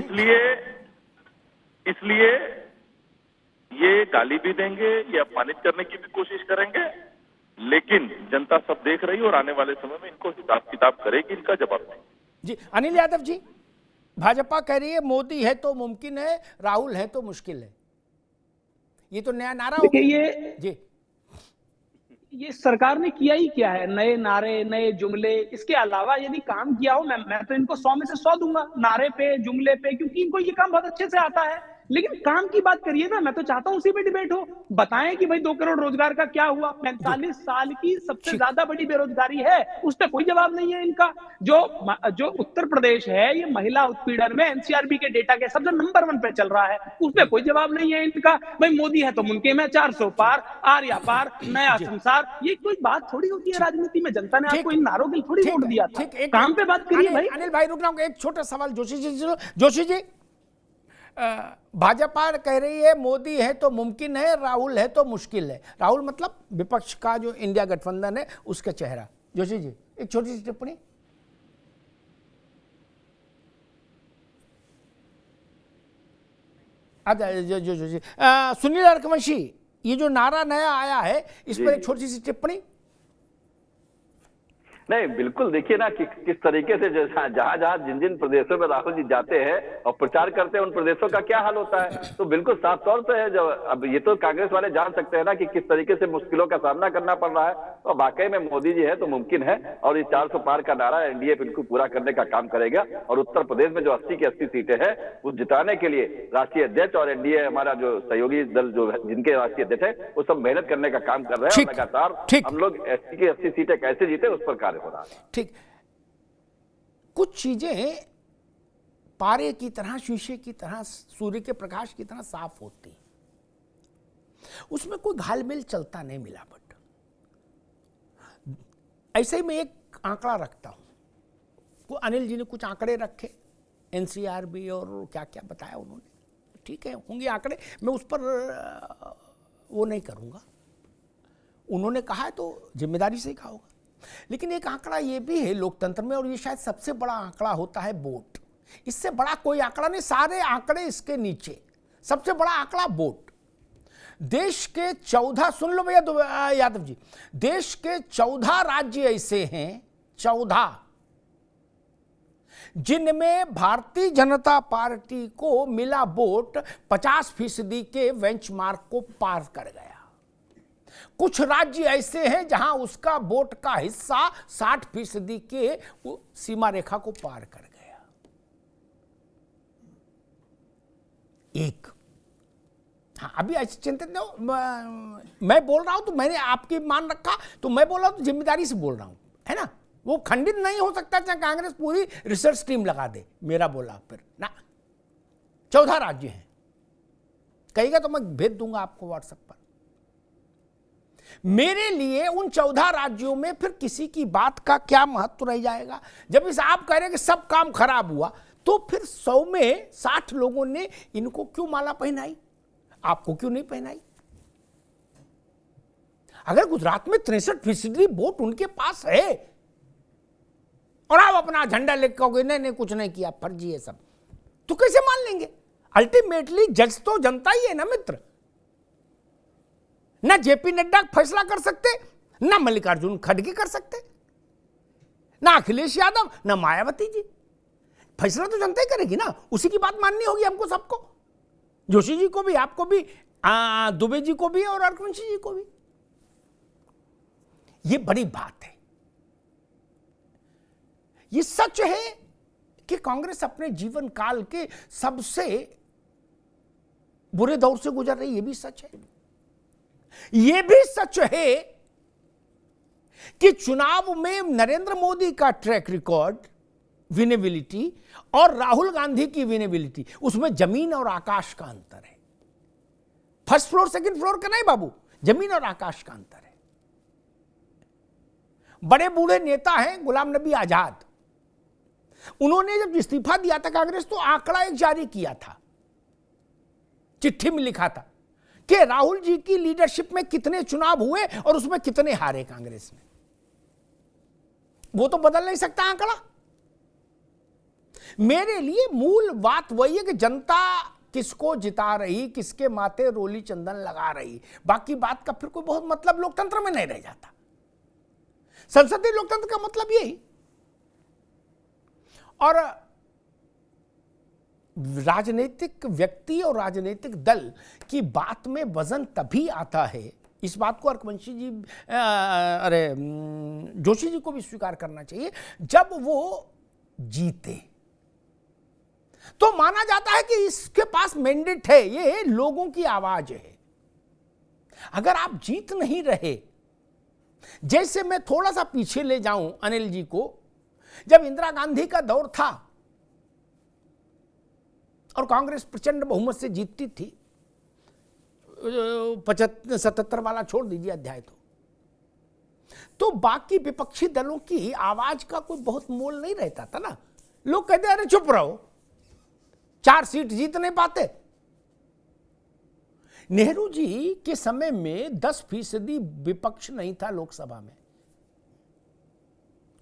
इसलिए ये गाली भी देंगे, ये अपमानित करने की भी कोशिश करेंगे, लेकिन जनता सब देख रही है और आने वाले समय में इनको हिसाब किताब करेगी, इनका जवाब देंगे। जी, अनिल यादव जी, भाजपा कह रही है मोदी है तो मुमकिन है, राहुल है तो मुश्किल है, ये तो नया नारा हो गया। जी, ये सरकार ने किया ही क्या है? नए नारे, नए जुमले, इसके अलावा यदि काम किया हो, मैं तो इनको 100 में से 100 दूंगा, नारे पे, जुमले पे, क्योंकि इनको ये काम बहुत अच्छे से आता है। लेकिन काम की बात करिए ना, मैं तो चाहता हूं उसी पे डिबेट हो। बताएं कि भाई 2 करोड़ रोजगार का क्या हुआ? 45 साल की सबसे ज्यादा बड़ी बेरोजगारी है, उस पर कोई जवाब नहीं है इनका। जो उत्तर प्रदेश है ये महिला उत्पीड़न में एनसीआरबी के डेटा के सबसे नंबर 1 पे चल रहा है, उस पर कोई जवाब नहीं है इनका। भाई मोदी है तो मुमकिन है, 400 पार, आर्या पार, नया संसार, ये कोई बात थोड़ी होती है राजनीति में। जनता ने आपको इन नारों के थोड़ी वोट दिया था, काम पे बात करिए भाई। अनिल भाई रुक रहा हूं, एक छोटा सवाल जोशी जी, भाजपा कह रही है मोदी है तो मुमकिन है, राहुल है तो मुश्किल है। राहुल मतलब विपक्ष का जो इंडिया गठबंधन है उसका चेहरा। जोशी जी, एक छोटी सी टिप्पणी। जोशी, सुनील अरकमशी, ये जो नारा नया आया है इस पर एक छोटी सी टिप्पणी। नहीं, बिल्कुल, देखिए ना कि किस तरीके से जहां जिन प्रदेशों में राहुल जी जाते हैं और प्रचार करते हैं, उन प्रदेशों का क्या हाल होता है। तो बिल्कुल साफ तौर से है, जब अब ये तो कांग्रेस वाले जान सकते हैं ना कि किस तरीके से मुश्किलों का सामना करना पड़ रहा है। तो वाकई में मोदी जी है तो मुमकिन है, और ये 400 पार का नारा एनडीए बिल्कुल पूरा करने का काम करेगा। और उत्तर प्रदेश में जो 80 की 80 सीटें हैं वो जिताने के लिए राष्ट्रीय अध्यक्ष और एनडीए हमारा जो सहयोगी दल जो जिनके राष्ट्रीय अध्यक्ष है वो सब मेहनत करने का काम कर रहे हैं। लगातार हम लोग 80 की 80 सीटें कैसे जीते उस पर कार्य हो रहा है। ठीक, कुछ चीजें पारे की तरह, शीशे की तरह, सूर्य के प्रकाश की तरह साफ होती, उसमें कोई घालमेल चलता नहीं मिला। बट ऐसे ही मैं एक आंकड़ा रखता हूं, को अनिल जी ने कुछ आंकड़े रखे, एनसीआरबी और क्या क्या बताया उन्होंने, ठीक है होंगे आंकड़े, मैं उस पर वो नहीं करूंगा, उन्होंने कहा है तो जिम्मेदारी से ही कहा होगा। लेकिन एक आंकड़ा ये भी है लोकतंत्र में, और ये शायद सबसे बड़ा आंकड़ा होता है वोट। इससे बड़ा कोई आंकड़ा नहीं, सारे आंकड़े इसके नीचे, सबसे बड़ा आंकड़ा वोट। देश के 14, सुन लो भैया यादव जी, देश के 14 राज्य ऐसे हैं, 14, जिनमें भारतीय जनता पार्टी को मिला वोट 50% के बेंचमार्क को पार कर गया। कुछ राज्य ऐसे हैं जहां उसका वोट का हिस्सा 60% के सीमा रेखा को पार कर गया। एक, हाँ अभी ऐसे चिंतित नहीं हो, मैं बोल रहा हूं तो मैंने आपकी मान रखा, तो मैं बोल रहा हूं तो जिम्मेदारी से बोल रहा हूं, है ना, वो खंडित नहीं हो सकता चाहे कांग्रेस पूरी रिसर्च टीम लगा दे मेरा बोला फिर ना। 14 राज्य हैं, कहेगा तो मैं भेज दूंगा आपको व्हाट्सएप पर। मेरे लिए उन 14 राज्यों में फिर किसी की बात का क्या महत्व रह जाएगा। जब इस आप कह रहे हैं कि सब काम खराब हुआ, तो फिर 100 में 60 लोगों ने इनको क्यों माला पहनाई, आपको क्यों नहीं पहनाई? अगर गुजरात में 63% वोट उनके पास है और आप अपना झंडा लेकर कहोगे नहीं कुछ नहीं किया, फर्जी है सब, तो कैसे मान लेंगे? अल्टीमेटली जज तो जनता ही है ना मित्र। ना जेपी नड्डा फैसला कर सकते, ना मल्लिकार्जुन खड़गे कर सकते, ना अखिलेश यादव, ना मायावती जी। फैसला तो जनता ही करेगी ना, उसी की बात माननी होगी हमको सबको, जोशी जी को भी, आपको भी, दुबे जी को भी और हरवंश जी को भी। ये बड़ी बात है। ये सच है कि कांग्रेस अपने जीवन काल के सबसे बुरे दौर से गुजर रही, ये भी सच है। यह भी सच है कि चुनाव में नरेंद्र मोदी का ट्रैक रिकॉर्ड, विनेबिलिटी, और राहुल गांधी की विनेबिलिटी, उसमें जमीन और आकाश का अंतर है। फर्स्ट फ्लोर सेकंड फ्लोर का नहीं बाबू, जमीन और आकाश का अंतर है। बड़े बूढ़े नेता हैं गुलाम नबी आजाद, उन्होंने जब इस्तीफा दिया था कांग्रेस, तो आंकड़ा एक जारी किया था, चिट्ठी में लिखा था कि राहुल जी की लीडरशिप में कितने चुनाव हुए और उसमें कितने हारे कांग्रेस ने। वो तो बदल नहीं सकता आंकड़ा। मेरे लिए मूल बात वही है कि जनता किसको जिता रही, किसके माथे रोली चंदन लगा रही, बाकी बात का फिर कोई बहुत मतलब लोकतंत्र में नहीं रह जाता। संसदीय लोकतंत्र का मतलब यही। और राजनीतिक व्यक्ति और राजनीतिक दल की बात में वजन तभी आता है, इस बात को हरवंशी जी, जोशी जी को भी स्वीकार करना चाहिए, जब वो जीते तो माना जाता है कि इसके पास मैंडेट है, ये लोगों की आवाज है। अगर आप जीत नहीं रहे, जैसे मैं थोड़ा सा पीछे ले जाऊं अनिल जी को, जब इंदिरा गांधी का दौर था और कांग्रेस प्रचंड बहुमत से जीतती थी, 75-77 वाला छोड़ दीजिए अध्याय, तो बाकी विपक्षी दलों की आवाज का कोई बहुत मोल नहीं रहता था ना। लोग कहते अरे चुप रहो, 4 सीट जीत नहीं पाते। नेहरू जी के समय में 10% विपक्ष नहीं था लोकसभा में,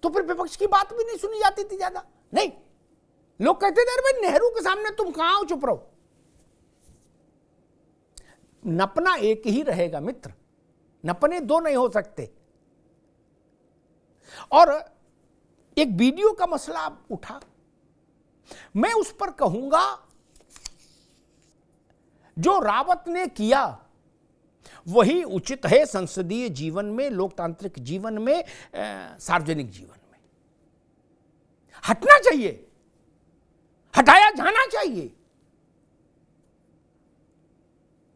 तो फिर विपक्ष की बात भी नहीं सुनी जाती थी ज्यादा। नहीं, लोग कहते थे अरे भाई नेहरू के सामने तुम कहां हो, चुप रहो। नपना एक ही रहेगा मित्र, नपने 2 नहीं हो सकते। और एक वीडियो का मसला उठा, मैं उस पर कहूंगा जो रावत ने किया वही उचित है संसदीय जीवन में, लोकतांत्रिक जीवन में, सार्वजनिक जीवन में। हटना चाहिए, हटाया जाना चाहिए।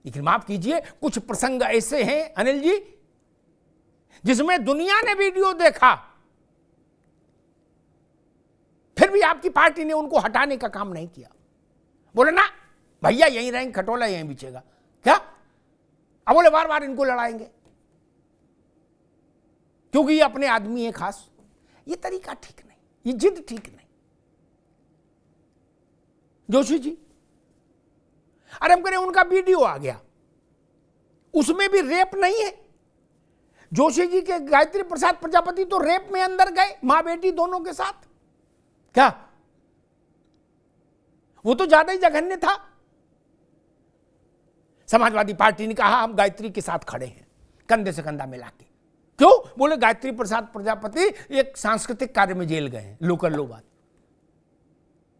लेकिन माफ कीजिए, कुछ प्रसंग ऐसे हैं अनिल जी जिसमें दुनिया ने वीडियो देखा, फिर भी आपकी पार्टी ने उनको हटाने का काम नहीं किया। बोले ना भैया यहीं रहेंगे, खटोला यहीं बिछेगा। क्या अब बोले बार बार इनको लड़ाएंगे क्योंकि ये अपने आदमी है खास। ये तरीका ठीक नहीं, ये जिद ठीक नहीं। जोशी जी, अरे हम कह रहे उनका वीडियो आ गया, उसमें भी रेप नहीं है। जोशी जी के गायत्री प्रसाद प्रजापति तो रेप में अंदर गए, मां बेटी दोनों के साथ। क्या वो तो ज्यादा ही जघन्य था। समाजवादी पार्टी ने कहा हम गायत्री के साथ खड़े हैं कंधे से कंधा मिला के। क्यों? बोले गायत्री प्रसाद प्रजापति एक सांस्कृतिक कार्य में जेल गए हैं, लोकल लो बात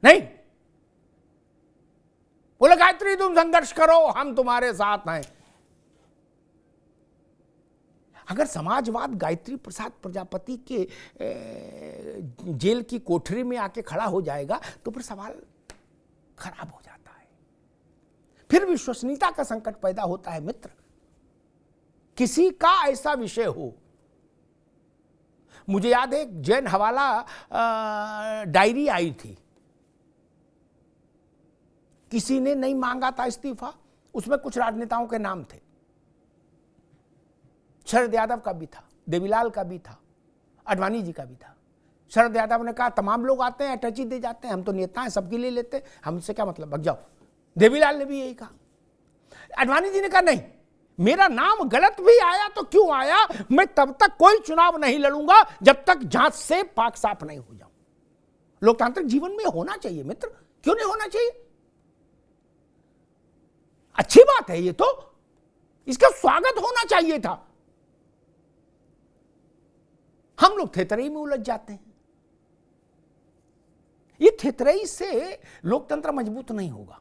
नहीं। बोले गायत्री तुम संघर्ष करो, हम तुम्हारे साथ हैं। अगर समाजवाद गायत्री प्रसाद प्रजापति के जेल की कोठरी में आके खड़ा हो जाएगा तो फिर सवाल खराब हो जाता है, फिर विश्वसनीयता का संकट पैदा होता है। मित्र, किसी का ऐसा विषय हो, मुझे याद है एक जैन हवाला डायरी आई थी, किसी ने नहीं मांगा था इस्तीफा, उसमें कुछ राजनेताओं के नाम थे, शरद यादव का भी था, देवीलाल का भी था, आडवाणी जी का भी था। शरद यादव ने कहा तमाम लोग आते हैं अटैची दे जाते हैं, हम तो नेता हैं, सबके लिए लेते हैं, हमसे क्या मतलब, भग जाओ। देवीलाल ने भी यही कहा। आडवाणी जी ने कहा नहीं, मेरा नाम गलत भी आया तो क्यों आया, मैं तब तक कोई चुनाव नहीं लड़ूंगा जब तक जांच से पाक साफ नहीं हो जाऊं। लोकतांत्रिक जीवन में होना चाहिए मित्र, क्यों नहीं होना चाहिए? अच्छी बात है ये, तो इसका स्वागत होना चाहिए था। हम लोग थेतरई में उलझ जाते हैं। ये थेतरई से लोकतंत्र मजबूत नहीं होगा।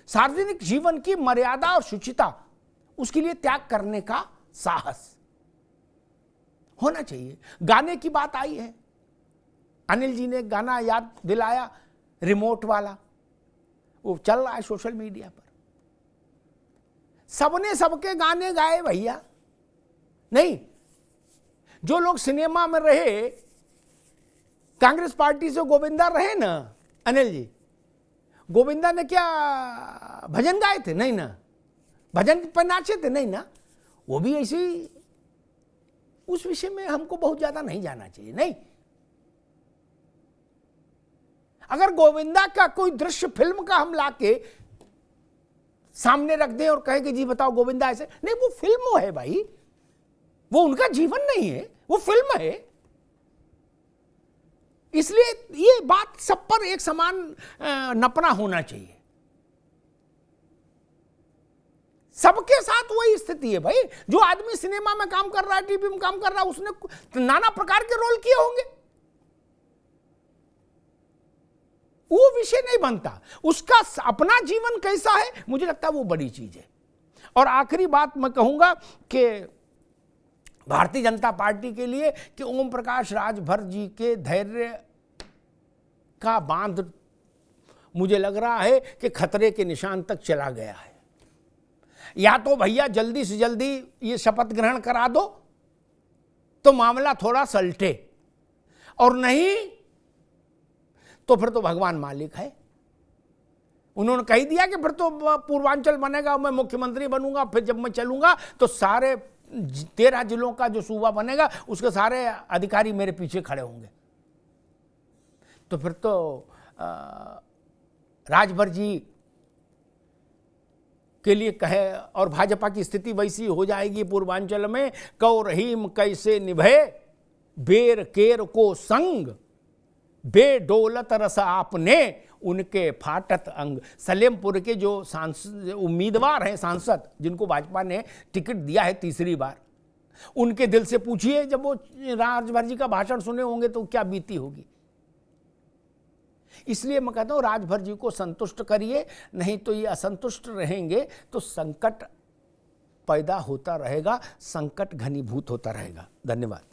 सार्वजनिक जीवन की मर्यादा और शुचिता, उसके लिए त्याग करने का साहस होना चाहिए। गाने की बात आई है, अनिल जी ने गाना याद दिलाया, रिमोट वाला, वो चल रहा है सोशल मीडिया पर। सबने सबके गाने गाए भैया, नहीं। जो लोग सिनेमा में रहे, कांग्रेस पार्टी से गोविंदा रहे ना अनिल जी, गोविंदा ने क्या भजन गाए थे? नहीं ना। भजन पर नाचे थे? नहीं ना। वो भी ऐसी, उस विषय में हमको बहुत ज्यादा नहीं जाना चाहिए। नहीं, अगर गोविंदा का कोई दृश्य फिल्म का हम लाके सामने रख दें और कहें कि जी बताओ गोविंदा ऐसे, नहीं, वो फिल्म है भाई, वो उनका जीवन नहीं है, वो फिल्म है। इसलिए ये बात सब पर एक समान नपना होना चाहिए। सबके साथ वही स्थिति है भाई। जो आदमी सिनेमा में काम कर रहा है, टीवी में काम कर रहा है, उसने नाना प्रकार के रोल किए होंगे, वो विषय नहीं बनता। उसका अपना जीवन कैसा है, मुझे लगता है वो बड़ी चीज है। और आखिरी बात मैं कहूंगा कि भारतीय जनता पार्टी के लिए कि ओम प्रकाश राजभर जी के धैर्य का बांध मुझे लग रहा है कि खतरे के निशान तक चला गया है। या तो भैया जल्दी से जल्दी ये शपथ ग्रहण करा दो तो मामला थोड़ा सलटे, और नहीं तो फिर तो भगवान मालिक है। उन्होंने कह दिया कि फिर तो पूर्वांचल बनेगा, मैं मुख्यमंत्री बनूंगा, फिर जब मैं चलूंगा तो सारे 13 जिलों का जो सूबा बनेगा उसके सारे अधिकारी मेरे पीछे खड़े होंगे। तो फिर तो राजभर जी के लिए कहे, और भाजपा की स्थिति वैसी हो जाएगी पूर्वांचल में, कौ रहीम कैसे निभे बेर केर को संग, बेडोलत रस आपने उनके फाटत अंग। सलेमपुर के जो उम्मीदवार हैं सांसद, जिनको भाजपा ने टिकट दिया है तीसरी बार, उनके दिल से पूछिए, जब वो राजभर जी का भाषण सुने होंगे तो क्या बीती होगी। इसलिए मैं कहता हूं राजभर जी को संतुष्ट करिए, नहीं तो ये असंतुष्ट रहेंगे तो संकट पैदा होता रहेगा, संकट घनीभूत होता रहेगा। धन्यवाद।